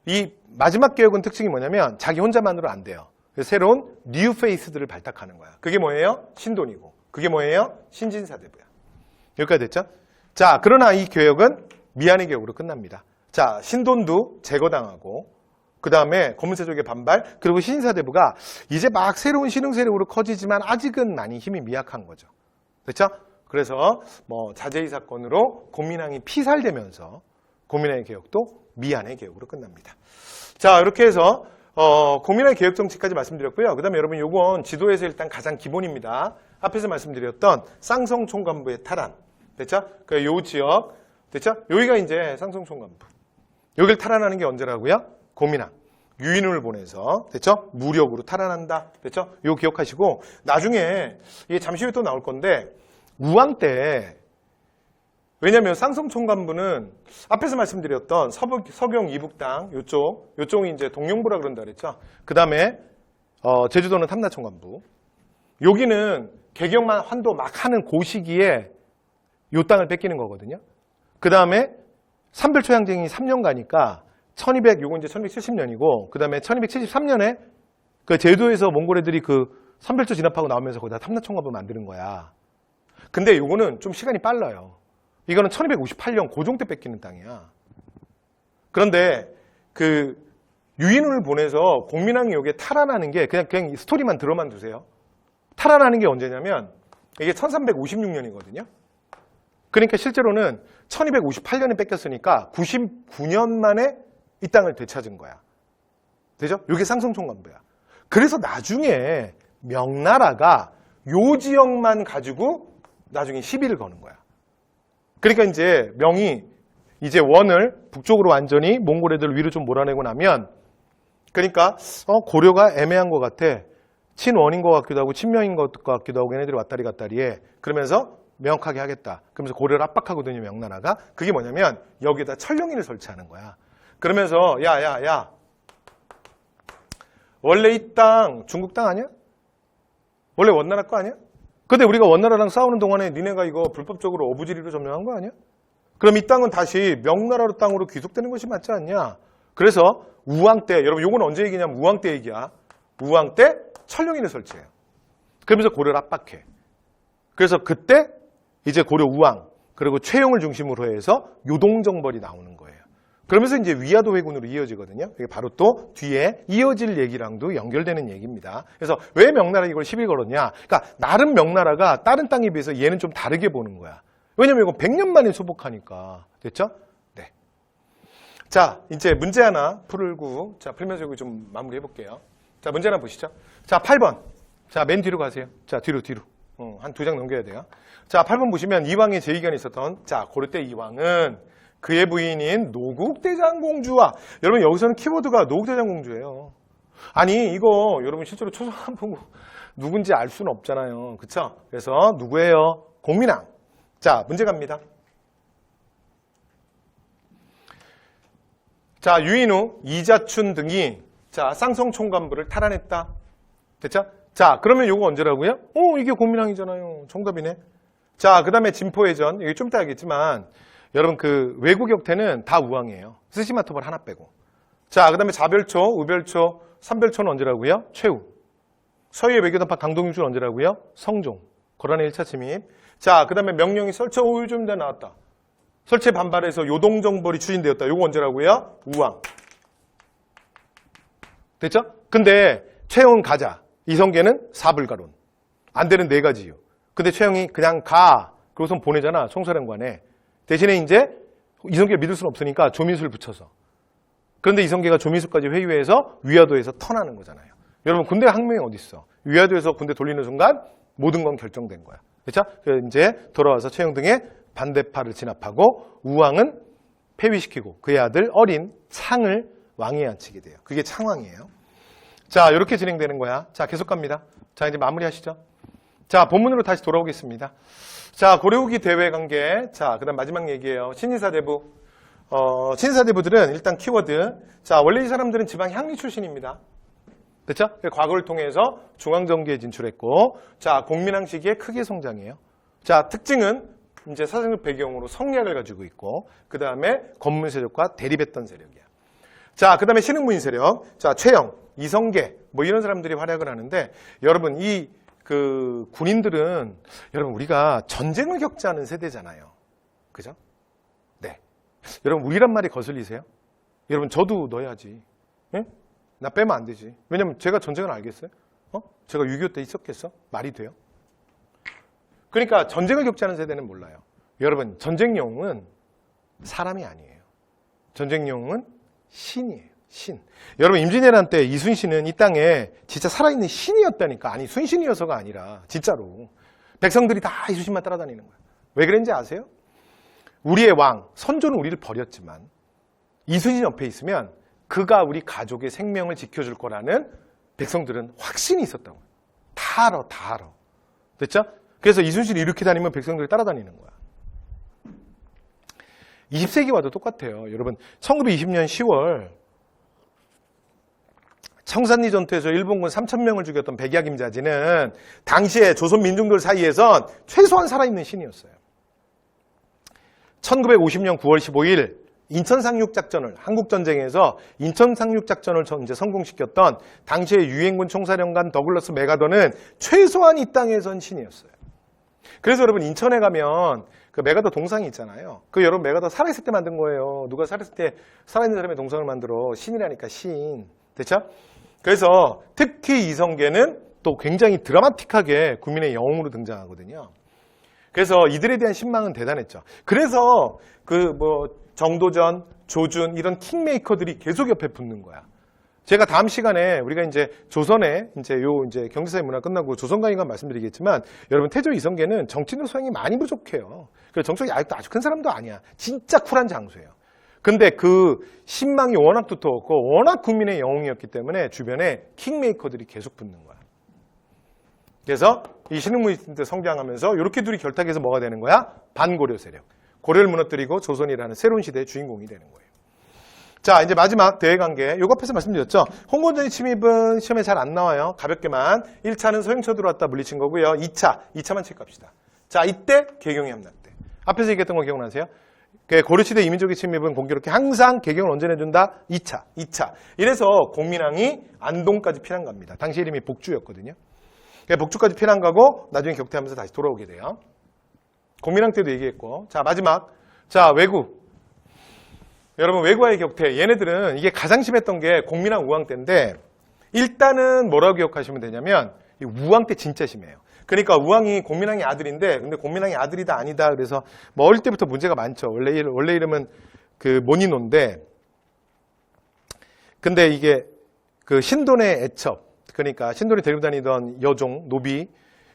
이 마지막 개혁은 특징이 뭐냐면 자기 혼자만으로 안 돼요. 새로운 뉴 페이스들을 발탁하는 거야. 그게 뭐예요? 신돈이고. 그게 뭐예요? 신진사대부야. 여기까지 됐죠? 자, 그러나 이 개혁은 미안의 개혁으로 끝납니다. 자, 신돈도 제거당하고 그 다음에 검은세족의 반발 그리고 신진사대부가 이제 막 새로운 신흥세력으로 커지지만 아직은 많이 힘이 미약한 거죠. 됐죠? 그래서 자제의 사건으로 공민왕이 피살되면서 공민왕의 개혁도 미안의 개혁으로 끝납니다. 자, 이렇게 해서 공민왕의 개혁 정치까지 말씀드렸고요. 그 다음에 여러분 요건 지도에서 일단 가장 기본입니다. 앞에서 말씀드렸던 쌍성 총관부의 탈환. 됐죠? 그 요 지역. 됐죠? 여기가 이제 쌍성 총관부. 여기를 탈환하는 게 언제라고요? 고민왕. 유인을 보내서. 됐죠? 무력으로 탈환한다. 됐죠? 요 기억하시고 나중에 이게 잠시 후에 또 나올 건데 우왕 때 왜냐하면 쌍성총관부는 앞에서 말씀드렸던 서경 이북당 요쪽이 이제 동령부라 그런다 그랬죠. 그 다음에 제주도는 탐나총관부. 여기는 개경만 환도 막 하는 그 시기에 요 땅을 뺏기는 거거든요. 그 다음에 삼별초양쟁이 3년 가니까 요거 이제 1270년이고 그 다음에 1273년에 그 제주도에서 몽골 애들이 그 삼별초 진압하고 나오면서 거기다 탐나총관부 만드는 거야. 근데 요거는 좀 시간이 빨라요. 이거는 1258년 고종 때 뺏기는 땅이야. 그런데 그 유인을 보내서 공민왕이 여기에 탈환하는 게 그냥 스토리만 들어만 두세요. 탈환하는 게 언제냐면 이게 1356년이거든요. 그러니까 실제로는 1258년에 뺏겼으니까 99년 만에 이 땅을 되찾은 거야. 되죠? 이게 쌍성총관부야. 그래서 나중에 명나라가 요 지역만 가지고 나중에 시비를 거는 거야. 그러니까 이제 명이 이제 원을 북쪽으로 완전히 몽골 애들 위로 좀 몰아내고 나면 그러니까 고려가 애매한 것 같아. 친원인 것 같기도 하고 친명인 것 같기도 하고 얘네들이 왔다리 갔다리 해. 그러면서 명확하게 하겠다. 그러면서 고려를 압박하거든요. 명나라가. 그게 뭐냐면 여기에다 천령인을 설치하는 거야. 그러면서 야 원래 이 땅 중국 땅 아니야? 원래 원나라 거 아니야? 근데 우리가 원나라랑 싸우는 동안에 니네가 이거 불법적으로 어부지리로 점령한 거 아니야? 그럼 이 땅은 다시 명나라 땅으로 귀속되는 것이 맞지 않냐? 그래서 우왕 때, 여러분 요건 언제 얘기냐면 우왕 때 얘기야. 우왕 때 천령인을 설치해요. 그러면서 고려를 압박해. 그래서 그때 이제 고려 우왕 그리고 최용을 중심으로 해서 요동정벌이 나오는 거예요. 그러면서 이제 위화도 회군으로 이어지거든요. 이게 바로 또 뒤에 이어질 얘기랑도 연결되는 얘기입니다. 그래서 왜 명나라 이걸 시비 걸었냐? 그러니까 나름 명나라가 다른 땅에 비해서 얘는 좀 다르게 보는 거야. 왜냐면 이거 100년 만에 수복하니까. 됐죠? 네. 자, 이제 문제 하나 풀고, 자, 풀면서 이거 좀 마무리 해볼게요. 자, 문제 하나 보시죠. 자, 8번. 자, 맨 뒤로 가세요. 자, 뒤로. 한 2장 넘겨야 돼요. 자, 8번 보시면 이왕의 제의견이 있었던, 자, 고려 때 이왕은 그의 부인인 노국대장공주와, 여러분 여기서는 키워드가 노국대장공주예요. 아니, 이거 여러분 실제로 초성 안 보고 누군지 알 수는 없잖아요. 그쵸? 그래서 누구예요? 공민왕. 자, 문제 갑니다. 자, 유인후, 이자춘 등이 자, 쌍성 총관부를 탈환했다. 됐죠? 자, 그러면 요거 언제라고요? 이게 공민왕이잖아요. 정답이네. 자, 그 다음에 진포해전. 이게 좀 이따 하겠지만, 여러분 그 외국 역태는 다 우왕이에요. 스시마토벌 하나 빼고. 자, 그 다음에 자별초, 우별초, 삼별초는 언제라고요? 최후. 서유의 외교단파 강동육주는 언제라고요? 성종. 고란의 1차 침입. 자, 그 다음에 명령이 설치, 요즘 다 나왔다. 설치에 반발해서 요동정벌이 추진되었다. 요거 언제라고요? 우왕. 됐죠? 근데 최영은 가자. 이성계는 사불가론. 안 되는 4가지 이유. 근데 최영이 그냥 가. 그러고선 보내잖아. 총사령관에. 대신에 이제 이성계를 믿을 수는 없으니까 조민수를 붙여서. 그런데 이성계가 조민수까지 회유해서 위화도에서 턴하는 거잖아요. 여러분 군대 항명이 어디 있어? 위화도에서 군대 돌리는 순간 모든 건 결정된 거야. 그렇죠? 그래서 이제 돌아와서 최영 등의 반대파를 진압하고 우왕은 폐위시키고 그의 아들 어린 창을 왕위에 앉히게 돼요. 그게 창왕이에요. 자, 이렇게 진행되는 거야. 자, 계속 갑니다. 자, 이제 마무리하시죠. 자, 본문으로 다시 돌아오겠습니다. 자, 고려 후기 대외 관계. 자, 그 다음 마지막 얘기예요. 신인사대부. 신인사대부들은 일단 키워드. 자, 원래 이 사람들은 지방 향리 출신입니다. 그렇죠? 과거를 통해서 중앙정계에 진출했고, 자, 공민왕 시기에 크게 성장해요. 자, 특징은 이제 사상적 배경으로 성리학을 가지고 있고, 그 다음에 검문 세력과 대립했던 세력이야. 자, 그 다음에 신흥무인 세력. 자, 최영, 이성계, 뭐 이런 사람들이 활약을 하는데, 여러분, 그 군인들은 여러분 우리가 전쟁을 겪지 않은 세대잖아요. 그죠? 네. 여러분 우리란 말이 거슬리세요? 여러분 저도 넣어야지. 예? 나 빼면 안 되지. 왜냐면 제가 전쟁을 알겠어요? 제가 6.25 때 있었겠어? 말이 돼요? 그러니까 전쟁을 겪지 않은 세대는 몰라요. 여러분 전쟁 영웅은 사람이 아니에요. 전쟁 영웅은 신이에요. 신. 여러분 임진왜란 때 이순신은 이 땅에 진짜 살아있는 신이었다니까. 아니 순신이어서가 아니라 진짜로 백성들이 다 이순신만 따라다니는 거예요. 왜 그런지 아세요? 우리의 왕 선조는 우리를 버렸지만 이순신 옆에 있으면 그가 우리 가족의 생명을 지켜줄 거라는 백성들은 확신이 있었다고. 다 알아. 됐죠? 그래서 이순신이 이렇게 다니면 백성들이 따라다니는 거야. 20세기 와도 똑같아요. 여러분 1920년 10월 청산리 전투에서 일본군 3,000명을 죽였던 백야 김자지는 당시에 조선 민중들 사이에선 최소한 살아있는 신이었어요. 1950년 9월 15일 인천 상륙작전을 한국전쟁에서 인천 상륙작전을 이제 성공시켰던 당시의 유엔군 총사령관 더글러스 메가더는 최소한 이 땅에선 신이었어요. 그래서 여러분 인천에 가면 그 메가더 동상이 있잖아요. 그 여러분 메가더 살아있을 때 만든 거예요. 누가 살아있을 때 살아있는 사람의 동상을 만들어. 신이라니까 신. 됐죠? 그래서 특히 이성계는 또 굉장히 드라마틱하게 국민의 영웅으로 등장하거든요. 그래서 이들에 대한 신망은 대단했죠. 그래서 그 뭐 정도전, 조준 이런 킹메이커들이 계속 옆에 붙는 거야. 제가 다음 시간에 우리가 이제 조선의 이제 경제사회 문화 끝나고 조선 강의가 말씀드리겠지만 여러분 태조 이성계는 정치적 소양이 많이 부족해요. 그래서 정치적 야익도 아주 큰 사람도 아니야. 진짜 쿨한 장수예요. 근데 그 신망이 워낙 두터웠고 워낙 국민의 영웅이었기 때문에 주변에 킹메이커들이 계속 붙는 거야. 그래서 이 신흥무이 때 성장하면서 이렇게 둘이 결탁해서 뭐가 되는 거야? 반고려 세력. 고려를 무너뜨리고 조선이라는 새로운 시대의 주인공이 되는 거예요. 자, 이제 마지막 대외관계. 요거 앞에서 말씀드렸죠. 홍건전의 침입은 시험에 잘 안 나와요. 가볍게만. 1차는 서영초 들어왔다 물리친 거고요. 2차만 체크합시다. 자, 이때 개경이 함락돼. 앞에서 얘기했던 거 기억나세요? 고려시대 이민족의 침입은 공교롭게 항상 개경을 언제 내준다? 2차. 이래서 공민왕이 안동까지 피난 갑니다. 당시 이름이 복주였거든요. 복주까지 피난 가고 나중에 격퇴하면서 다시 돌아오게 돼요. 공민왕 때도 얘기했고. 자, 마지막. 자, 왜구. 여러분, 왜구와의 격퇴. 얘네들은 이게 가장 심했던 게 공민왕 우왕 때인데 일단은 뭐라고 기억하시면 되냐면 이 우왕 때 진짜 심해요. 그러니까 우왕이 공민왕의 아들인데 근데 공민왕의 아들이다 아니다 그래서 뭐 어릴 때부터 문제가 많죠. 원래 이름은 그 모니노인데 근데 이게 그 신돈의 애첩 그러니까 신돈이 데리고 다니던 여종 노비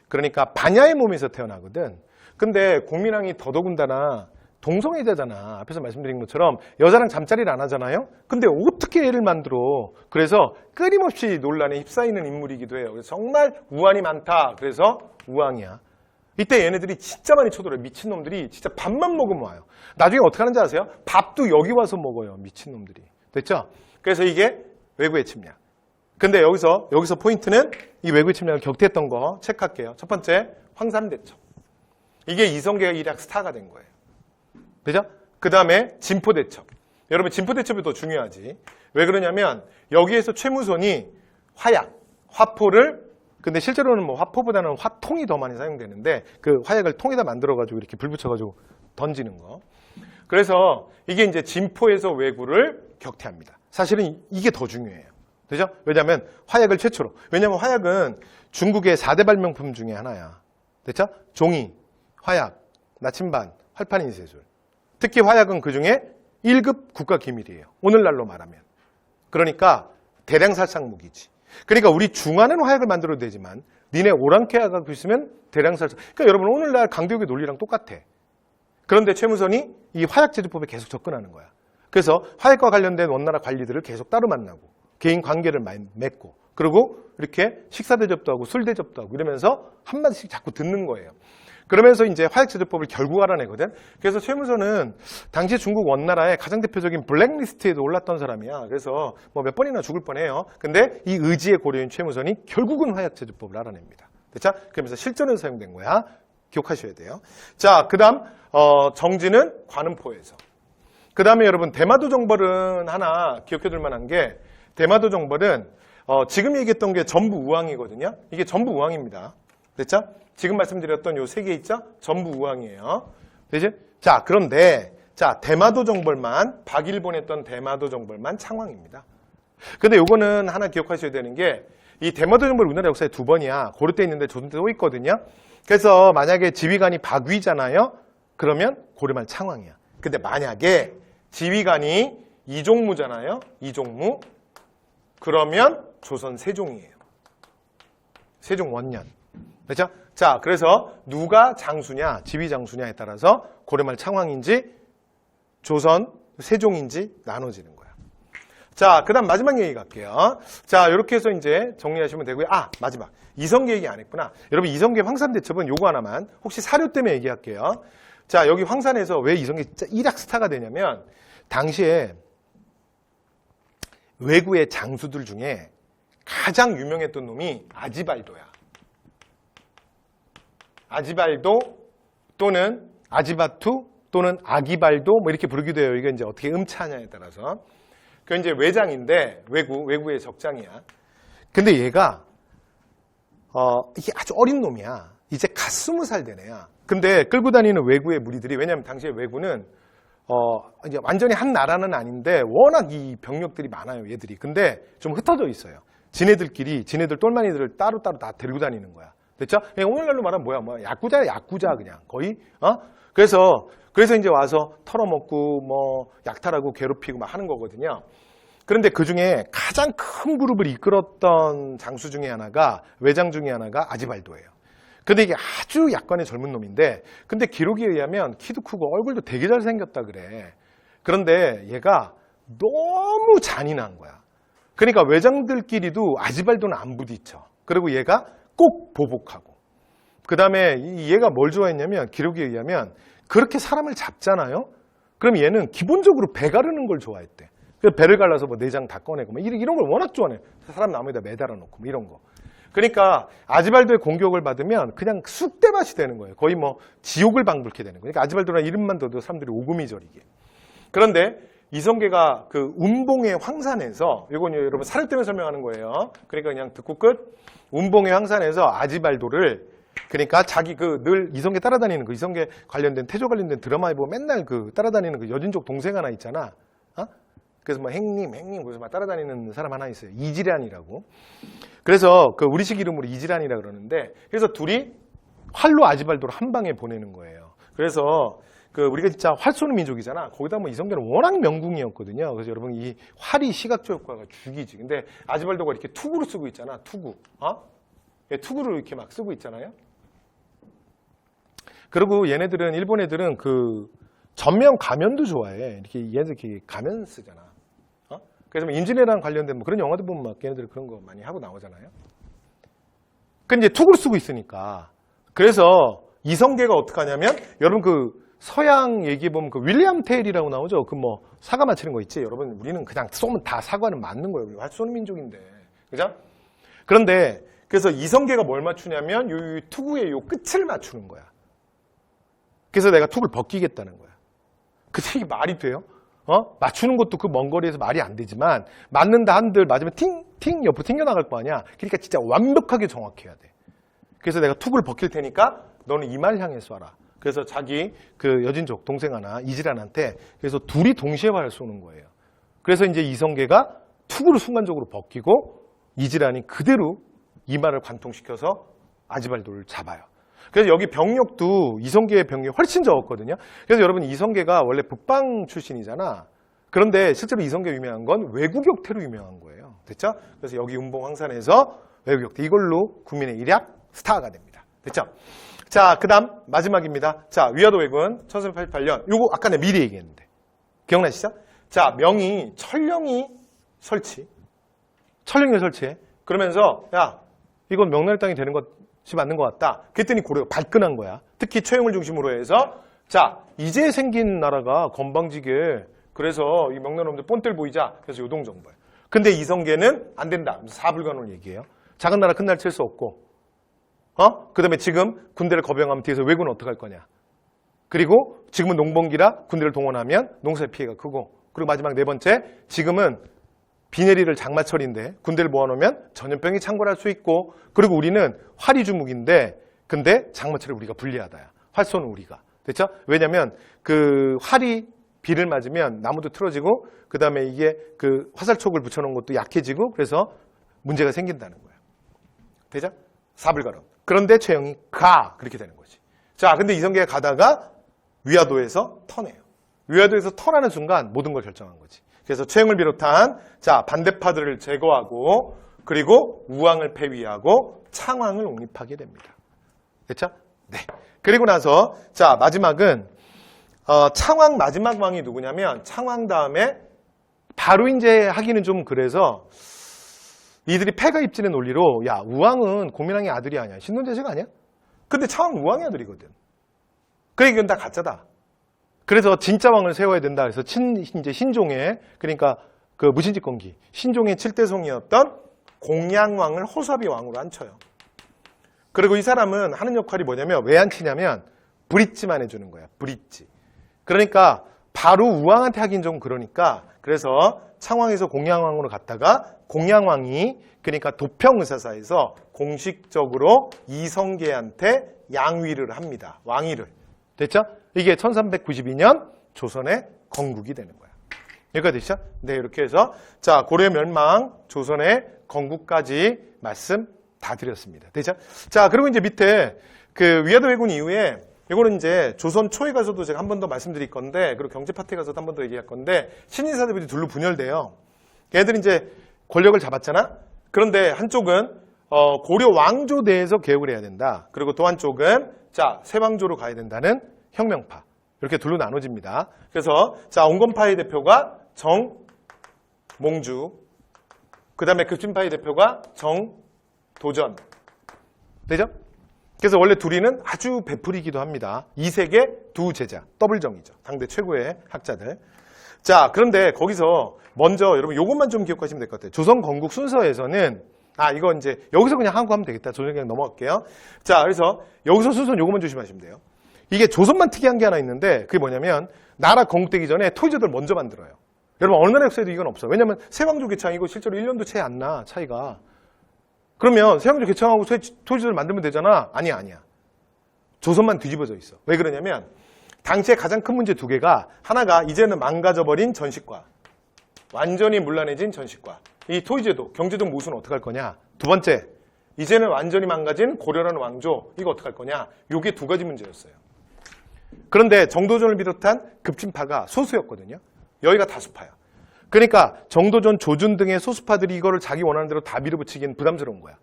그러니까 반야의 몸에서 태어나거든. 근데 공민왕이 더더군다나 동성애자잖아. 앞에서 말씀드린 것처럼 여자랑 잠자리를 안 하잖아요. 근데 어떻게 애를 만들어? 그래서 끊임없이 논란에 휩싸이는 인물이기도 해요. 그래서 정말 우환이 많다. 그래서 우왕이야. 이때 얘네들이 진짜 많이 쳐들어요. 미친놈들이 진짜 밥만 먹으면 와요. 나중에 어떻게 하는지 아세요? 밥도 여기 와서 먹어요. 미친놈들이. 됐죠? 그래서 이게 외구의 침략. 근데 여기서 포인트는 이 외구의 침략을 격퇴했던 거 체크할게요. 첫 번째, 황산대첩. 이게 이성계가 일약 스타가 된 거예요. 그죠? 그 다음에 진포대첩. 여러분 진포대첩이 더 중요하지. 왜 그러냐면 여기에서 최무선이 화포를 근데 실제로는 뭐 화포보다는 화통이 더 많이 사용되는데 그 화약을 통에다 만들어가지고 이렇게 불 붙여가지고 던지는 거. 그래서 이게 이제 진포에서 왜구를 격퇴합니다. 사실은 이게 더 중요해요. 그죠? 왜냐면 화약을 최초로. 왜냐면 화약은 중국의 4대 발명품 중에 하나야. 됐죠? 종이, 화약, 나침반, 활판인쇄술. 특히 화약은 그 중에 1급 국가기밀이에요. 오늘날로 말하면. 그러니까 대량살상 무기지. 그러니까 우리 중화는 화약을 만들어도 되지만 니네 오랑캐가 갖고 있으면 대량살상. 그러니까 여러분 오늘날 강대국의 논리랑 똑같아. 그런데 최무선이 이 화약 제조법에 계속 접근하는 거야. 그래서 화약과 관련된 원나라 관리들을 계속 따로 만나고 개인 관계를 맺고 그리고 이렇게 식사 대접도 하고 술 대접도 하고 이러면서 한마디씩 자꾸 듣는 거예요. 그러면서 이제 화약 제조법을 결국 알아내거든. 그래서 최무선은 당시 중국 원나라의 가장 대표적인 블랙리스트에도 올랐던 사람이야. 그래서 뭐 몇 번이나 죽을 뻔해요. 근데 이 의지의 고려인 최무선이 결국은 화약 제조법을 알아냅니다. 됐죠? 그러면서 실전에서 사용된 거야. 기억하셔야 돼요. 자, 그다음 정진은 관음포에서. 그다음에 여러분 대마도 정벌은 하나 기억해둘 만한 게 대마도 정벌은 지금 얘기했던 게 전부 우왕이거든요. 이게 전부 우왕입니다. 됐죠? 지금 말씀드렸던 요 세 개 있죠? 전부 우왕이에요. 되지? 자, 그런데 대마도 정벌만 박일본 했던 대마도 정벌만 창왕입니다. 근데 요거는 하나 기억하셔야 되는 게 이 대마도 정벌 우리나라 역사에 2번이야. 고려 때 있는데 조선 때도 있거든요. 그래서 만약에 지휘관이 박위잖아요. 그러면 고려말 창왕이야. 근데 만약에 지휘관이 이종무잖아요. 이종무. 그러면 조선 세종이에요. 세종 원년. 그렇죠? 자, 그래서 누가 장수냐, 지휘 장수냐에 따라서 고려말 창왕인지 조선 세종인지 나눠지는 거야. 자, 그다음 마지막 얘기 갈게요. 자, 이렇게 해서 이제 정리하시면 되고요. 아, 마지막. 이성계 얘기 안 했구나. 여러분, 이성계 황산대첩은 요거 하나만 혹시 사료 때문에 얘기할게요. 자, 여기 황산에서 왜 이성계 일약 스타가 되냐면 당시에 왜구의 장수들 중에 가장 유명했던 놈이 아지발도야. 아지발도 또는 아지바투 또는 아기발도 뭐 이렇게 부르기도 해요. 이게 이제 어떻게 음차냐에 따라서. 그 이제 외장인데 왜구의 적장이야. 근데 얘가 이게 아주 어린 놈이야. 이제 갓 20살 된 애야. 근데 끌고 다니는 왜구의 무리들이 왜냐면 당시에 왜구는 이제 완전히 한 나라는 아닌데 워낙 이 병력들이 많아요, 얘들이. 근데 좀 흩어져 있어요. 지네들 똘마니들을 따로따로 다 데리고 다니는 거야. 됐죠? 오늘날로 말하면 뭐야, 야구자 그냥 거의. 그래서 이제 와서 털어먹고 뭐 약탈하고 괴롭히고 막 하는 거거든요. 그런데 그 중에 가장 큰 그룹을 이끌었던 장수 중에 하나가, 외장 중에 하나가 아지발도예요. 근데 이게 아주 약간의 젊은 놈인데, 근데 기록에 의하면 키도 크고 얼굴도 되게 잘생겼다 그래. 그런데 얘가 너무 잔인한 거야. 그러니까 외장들끼리도 아지발도는 안 부딪혀. 그리고 얘가 꼭 보복하고. 그 다음에 얘가 뭘 좋아했냐면, 기록에 의하면 그렇게 사람을 잡잖아요? 그럼 얘는 기본적으로 배 가르는 걸 좋아했대. 그래서 배를 갈라서 뭐 내장 다 꺼내고 막 이런 걸 워낙 좋아해. 사람 나무에다 매달아 놓고 뭐 이런 거. 그러니까 아지발도의 공격을 받으면 그냥 쑥대밭이 되는 거예요. 거의 뭐 지옥을 방불케 되는 거예요. 그러니까 아지발도라는 이름만 둬도 사람들이 오금이 저리게. 그런데 이성계가 그 운봉의 황산에서, 이건 여러분 사례 때문에 설명하는 거예요. 그러니까 그냥 듣고 끝. 운봉의 황산에서 아지발도를, 그러니까 자기 그 늘 이성계 따라다니는 그 이성계 관련된 태조 관련된 드라마에 보면 맨날 그 따라다니는 그 여진족 동생 하나 있잖아. 그래서 뭐 행님 그래서 막 따라다니는 사람 하나 있어요. 이지란이라고. 그래서 그 우리식 이름으로 이지란이라 그러는데, 그래서 둘이 활로 아지발도를 한 방에 보내는 거예요. 그래서 그 우리가 진짜 활 쏘는 민족이잖아. 거기다 뭐 이성계는 워낙 명궁이었거든요. 그래서 여러분 이 활이 시각적 효과가 죽이지. 근데 아지발도가 이렇게 투구로 쓰고 있잖아. 투구. 투구를 이렇게 막 쓰고 있잖아요. 그리고 얘네들은, 일본 애들은 그 전면 가면도 좋아해. 이렇게 얘네들 이렇게 가면 쓰잖아. 그래서 뭐 임진왜란 관련된 뭐 그런 영화도 보면 막 걔네들 그런 거 많이 하고 나오잖아요. 근데 이제 투구를 쓰고 있으니까. 그래서 이성계가 어떻게 하냐면, 여러분 그 서양 얘기해 보면 그 윌리엄 테일이라고 나오죠. 그 뭐 사과 맞히는 거 있지. 여러분 우리는 그냥 쏘면 다 사과는 맞는 거예요. 우리 활 쏘는 민족인데. 그죠? 그런데 그래서 이성계가 뭘 맞추냐면 요 투구의 요 끝을 맞추는 거야. 그래서 내가 툭을 벗기겠다는 거야. 그게 말이 돼요? 맞추는 것도 그 먼 거리에서 말이 안 되지만, 맞는다 한들 맞으면 팅 옆으로 튕겨나갈 거 아니야. 그러니까 진짜 완벽하게 정확해야 돼. 그래서 내가 툭을 벗길 테니까 너는 이 말 향해 쏴라. 그래서 자기 그 여진족 동생 하나 이지란한테, 그래서 둘이 동시에 활을 쏘는 거예요. 그래서 이제 이성계가 툭을 순간적으로 벗기고 이지란이 그대로 이마를 관통시켜서 아지발도를 잡아요. 그래서 여기 병력도 이성계의 병력이 훨씬 적었거든요. 그래서 여러분 이성계가 원래 북방 출신이잖아. 그런데 실제로 이성계 유명한 건 외구격태로 유명한 거예요. 됐죠? 그래서 여기 운봉 황산에서 외구격태, 이걸로 국민의 일약 스타가 됩니다. 됐죠? 자, 그 다음 마지막입니다. 자, 위화도 왜군 1488년. 요거 아까 내가 미리 얘기했는데 기억나시죠? 자, 명이 철령이 설치해. 그러면서 야, 이건 명나라 땅이 되는 것이 맞는 것 같다. 그랬더니 고려가 발끈한 거야. 특히 최영을 중심으로 해서, 자, 이제 생긴 나라가 건방지게, 그래서 이 명나라놈들 뻔뜰 보이자. 그래서 요동정벌. 근데 이성계는 안 된다. 사불간을 얘기해요. 작은 나라 큰 날 칠 수 없고, 그 다음에 지금 군대를 거병하면 뒤에서 왜군은 어떡할 거냐. 그리고 지금은 농번기라 군대를 동원하면 농사의 피해가 크고, 그리고 마지막 네 번째, 지금은 비 내리를 장마철인데 군대를 모아놓으면 전염병이 창궐할 수 있고, 그리고 우리는 활이 주묵인데, 근데 장마철에 우리가 불리하다야. 활 쏘는 우리가. 됐죠? 왜냐면 그 활이 비를 맞으면 나무도 틀어지고, 그 다음에 이게 그 화살촉을 붙여놓은 것도 약해지고, 그래서 문제가 생긴다는 거야. 되죠? 사불가름. 그런데 최영이 가! 그렇게 되는 거지. 자, 근데 이성계가 가다가 위화도에서 터내요. 위화도에서 터나는 순간 모든 걸 결정한 거지. 그래서 최영을 비롯한, 자, 반대파들을 제거하고, 그리고 우왕을 폐위하고 창왕을 옹립하게 됩니다. 됐죠? 네. 그리고 나서, 자, 마지막은 창왕 마지막 왕이 누구냐면, 창왕 다음에 바로 이제 하기는 좀 그래서 이들이 패가 입지는 논리로, 야, 우왕은 고민왕의 아들이 아니야. 신논제식 아니야? 근데 창왕 우왕의 아들이거든. 그러니까 이건 다 가짜다. 그래서 진짜 왕을 세워야 된다. 그래서 이제 신종의, 그러니까 그 무신직건기, 신종의 7대송이었던 공양왕을 호섭이 왕으로 앉혀요. 그리고 이 사람은 하는 역할이 뭐냐면, 왜 앉히냐면 브릿지만 해주는 거야. 브릿지. 그러니까 바로 우왕한테 하긴 좀 그러니까, 그래서 창왕에서 공양왕으로 갔다가 공양왕이, 그러니까 도평의사사에서 공식적으로 이성계한테 양위를 합니다. 왕위를. 됐죠? 이게 1392년 조선의 건국이 되는 거야. 여기까지 됐죠? 네, 이렇게 해서, 자, 고려 멸망, 조선의 건국까지 말씀 다 드렸습니다. 됐죠? 자, 그리고 이제 밑에 그 위화도 왜군 이후에, 이거는 이제 조선 초에 가서도 제가 한 번 더 말씀드릴 건데, 그리고 경제 파트에 가서도 한 번 더 얘기할 건데, 신인사대부들이 둘로 분열돼요. 얘들이 이제 권력을 잡았잖아. 그런데 한쪽은 고려 왕조대에서 개혁을 해야 된다. 그리고 또 한쪽은 자 세왕조로 가야 된다는 혁명파. 이렇게 둘로 나눠집니다. 그래서 자 온건파의 대표가 정몽주, 그 다음에 급진파의 대표가 정도전. 되죠? 그래서 원래 둘이는 아주 베풀이기도 합니다. 이색의 두 제자, 더블정이죠. 당대 최고의 학자들. 자, 그런데 거기서 먼저 여러분 요것만 좀 기억하시면 될 것 같아요. 조선 건국 순서에서는 이거 이제 여기서 그냥 한국 하면 되겠다. 조선 그냥 넘어갈게요. 자, 그래서 여기서 순서는 요것만 조심하시면 돼요. 이게 조선만 특이한 게 하나 있는데 그게 뭐냐면 나라 건국되기 전에 토지들 먼저 만들어요. 여러분 어느 나라 역사에도 이건 없어요. 왜냐면 세왕조 개창이고 실제로 1년도 채 안 나 차이가. 그러면 세왕조 개창하고 토지들 만들면 되잖아. 아니야. 조선만 뒤집어져 있어. 왜 그러냐면 당시에 가장 큰 문제 두 개가 하나가 이제는 망가져버린 전시과, 완전히 문란해진 전시과. 이 토지제도, 경제적 모순은 어떻게 할 거냐. 두 번째, 이제는 완전히 망가진 고려라는 왕조. 이거 어떻게 할 거냐. 요게 두 가지 문제였어요. 그런데 정도전을 비롯한 급진파가 소수였거든요. 여기가 다수파야. 그러니까 정도전, 조준 등의 소수파들이 이거를 자기 원하는 대로 다 밀어붙이기는 부담스러운 거야.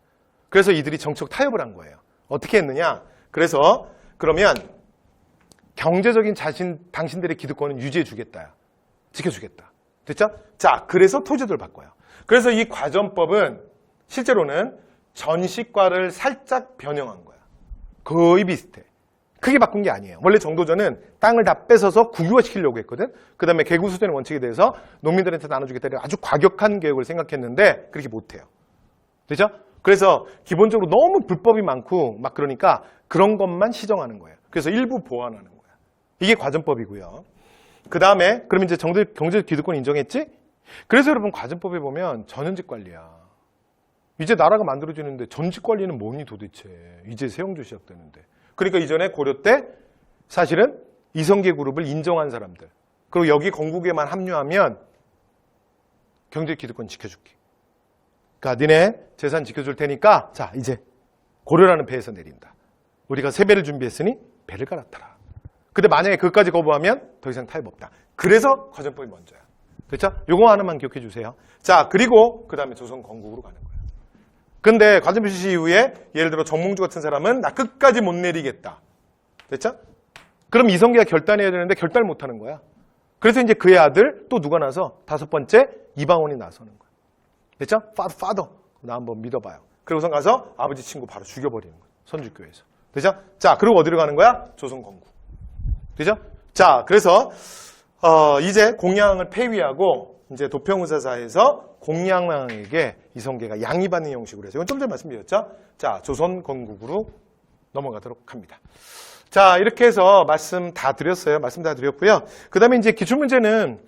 그래서 이들이 정치적 타협을 한 거예요. 어떻게 했느냐. 그래서 그러면 경제적인 당신들의 기득권은 유지해 주겠다. 지켜주겠다. 됐죠? 자, 그래서 토지도를 바꿔요. 그래서 이 과전법은 실제로는 전시과를 살짝 변형한 거야. 거의 비슷해. 크게 바꾼 게 아니에요. 원래 정도전은 땅을 다 뺏어서 국유화시키려고 했거든. 그 다음에 개구수되는 원칙에 대해서 농민들한테 나눠주겠다는 아주 과격한 계획을 생각했는데 그렇게 못해요. 되죠? 그래서 기본적으로 너무 불법이 많고 막 그러니까 그런 것만 시정하는 거예요. 그래서 일부 보완하는 거예요. 이게 과전법이고요. 그 다음에 그럼 이제 경제적 기득권 인정했지? 그래서 여러분 과전법에 보면 전현직 관리야. 이제 나라가 만들어지는데 전직 관리는 뭐니 도대체. 이제 세왕조 시작되는데. 그러니까 이전에 고려 때 사실은 이성계 그룹을 인정한 사람들. 그리고 여기 건국에만 합류하면 경제적 기득권 지켜줄게. 그러니까 니네 재산 지켜줄 테니까 자 이제 고려라는 배에서 내린다. 우리가 세 배를 준비했으니 배를 갈아타라. 근데 만약에 그것까지 거부하면 더 이상 타협 없다. 그래서 과전법이 먼저야. 됐죠? 요거 하나만 기억해 주세요. 자, 그리고 그 다음에 조선 건국으로 가는 거예요. 근데 과전법 실시 이후에 예를 들어 정몽주 같은 사람은 나 끝까지 못 내리겠다. 됐죠? 그럼 이성계가 결단해야 되는데 결단을 못 하는 거야. 그래서 이제 그의 아들 또 누가 나서 다섯 번째 이방원이 나서는 거야. 됐죠? 파더. 나 한번 믿어봐요. 그러고선 가서 아버지 친구 바로 죽여버리는 거야. 선주교에서. 되죠? 자, 그리고 어디로 가는 거야? 조선 건국. 되죠? 자, 그래서 이제 공양을 폐위하고 이제 도평의사사에서 공양왕에게 이성계가 양위받는 형식으로 해서 이건 좀 전에 말씀드렸죠? 자, 조선 건국으로 넘어가도록 합니다. 자, 이렇게 해서 말씀 다 드렸어요. 말씀 다 드렸고요. 그 다음에 이제 기출문제는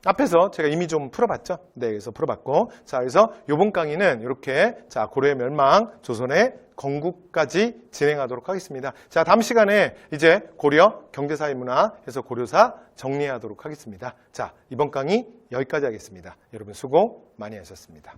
앞에서 제가 이미 좀 풀어봤죠? 네, 그래서 풀어봤고. 자, 그래서 이번 강의는 이렇게 자, 고려의 멸망, 조선의 건국까지 진행하도록 하겠습니다. 자, 다음 시간에 이제 고려 경제사회 문화에서 고려사 정리하도록 하겠습니다. 자, 이번 강의 여기까지 하겠습니다. 여러분 수고 많이 하셨습니다.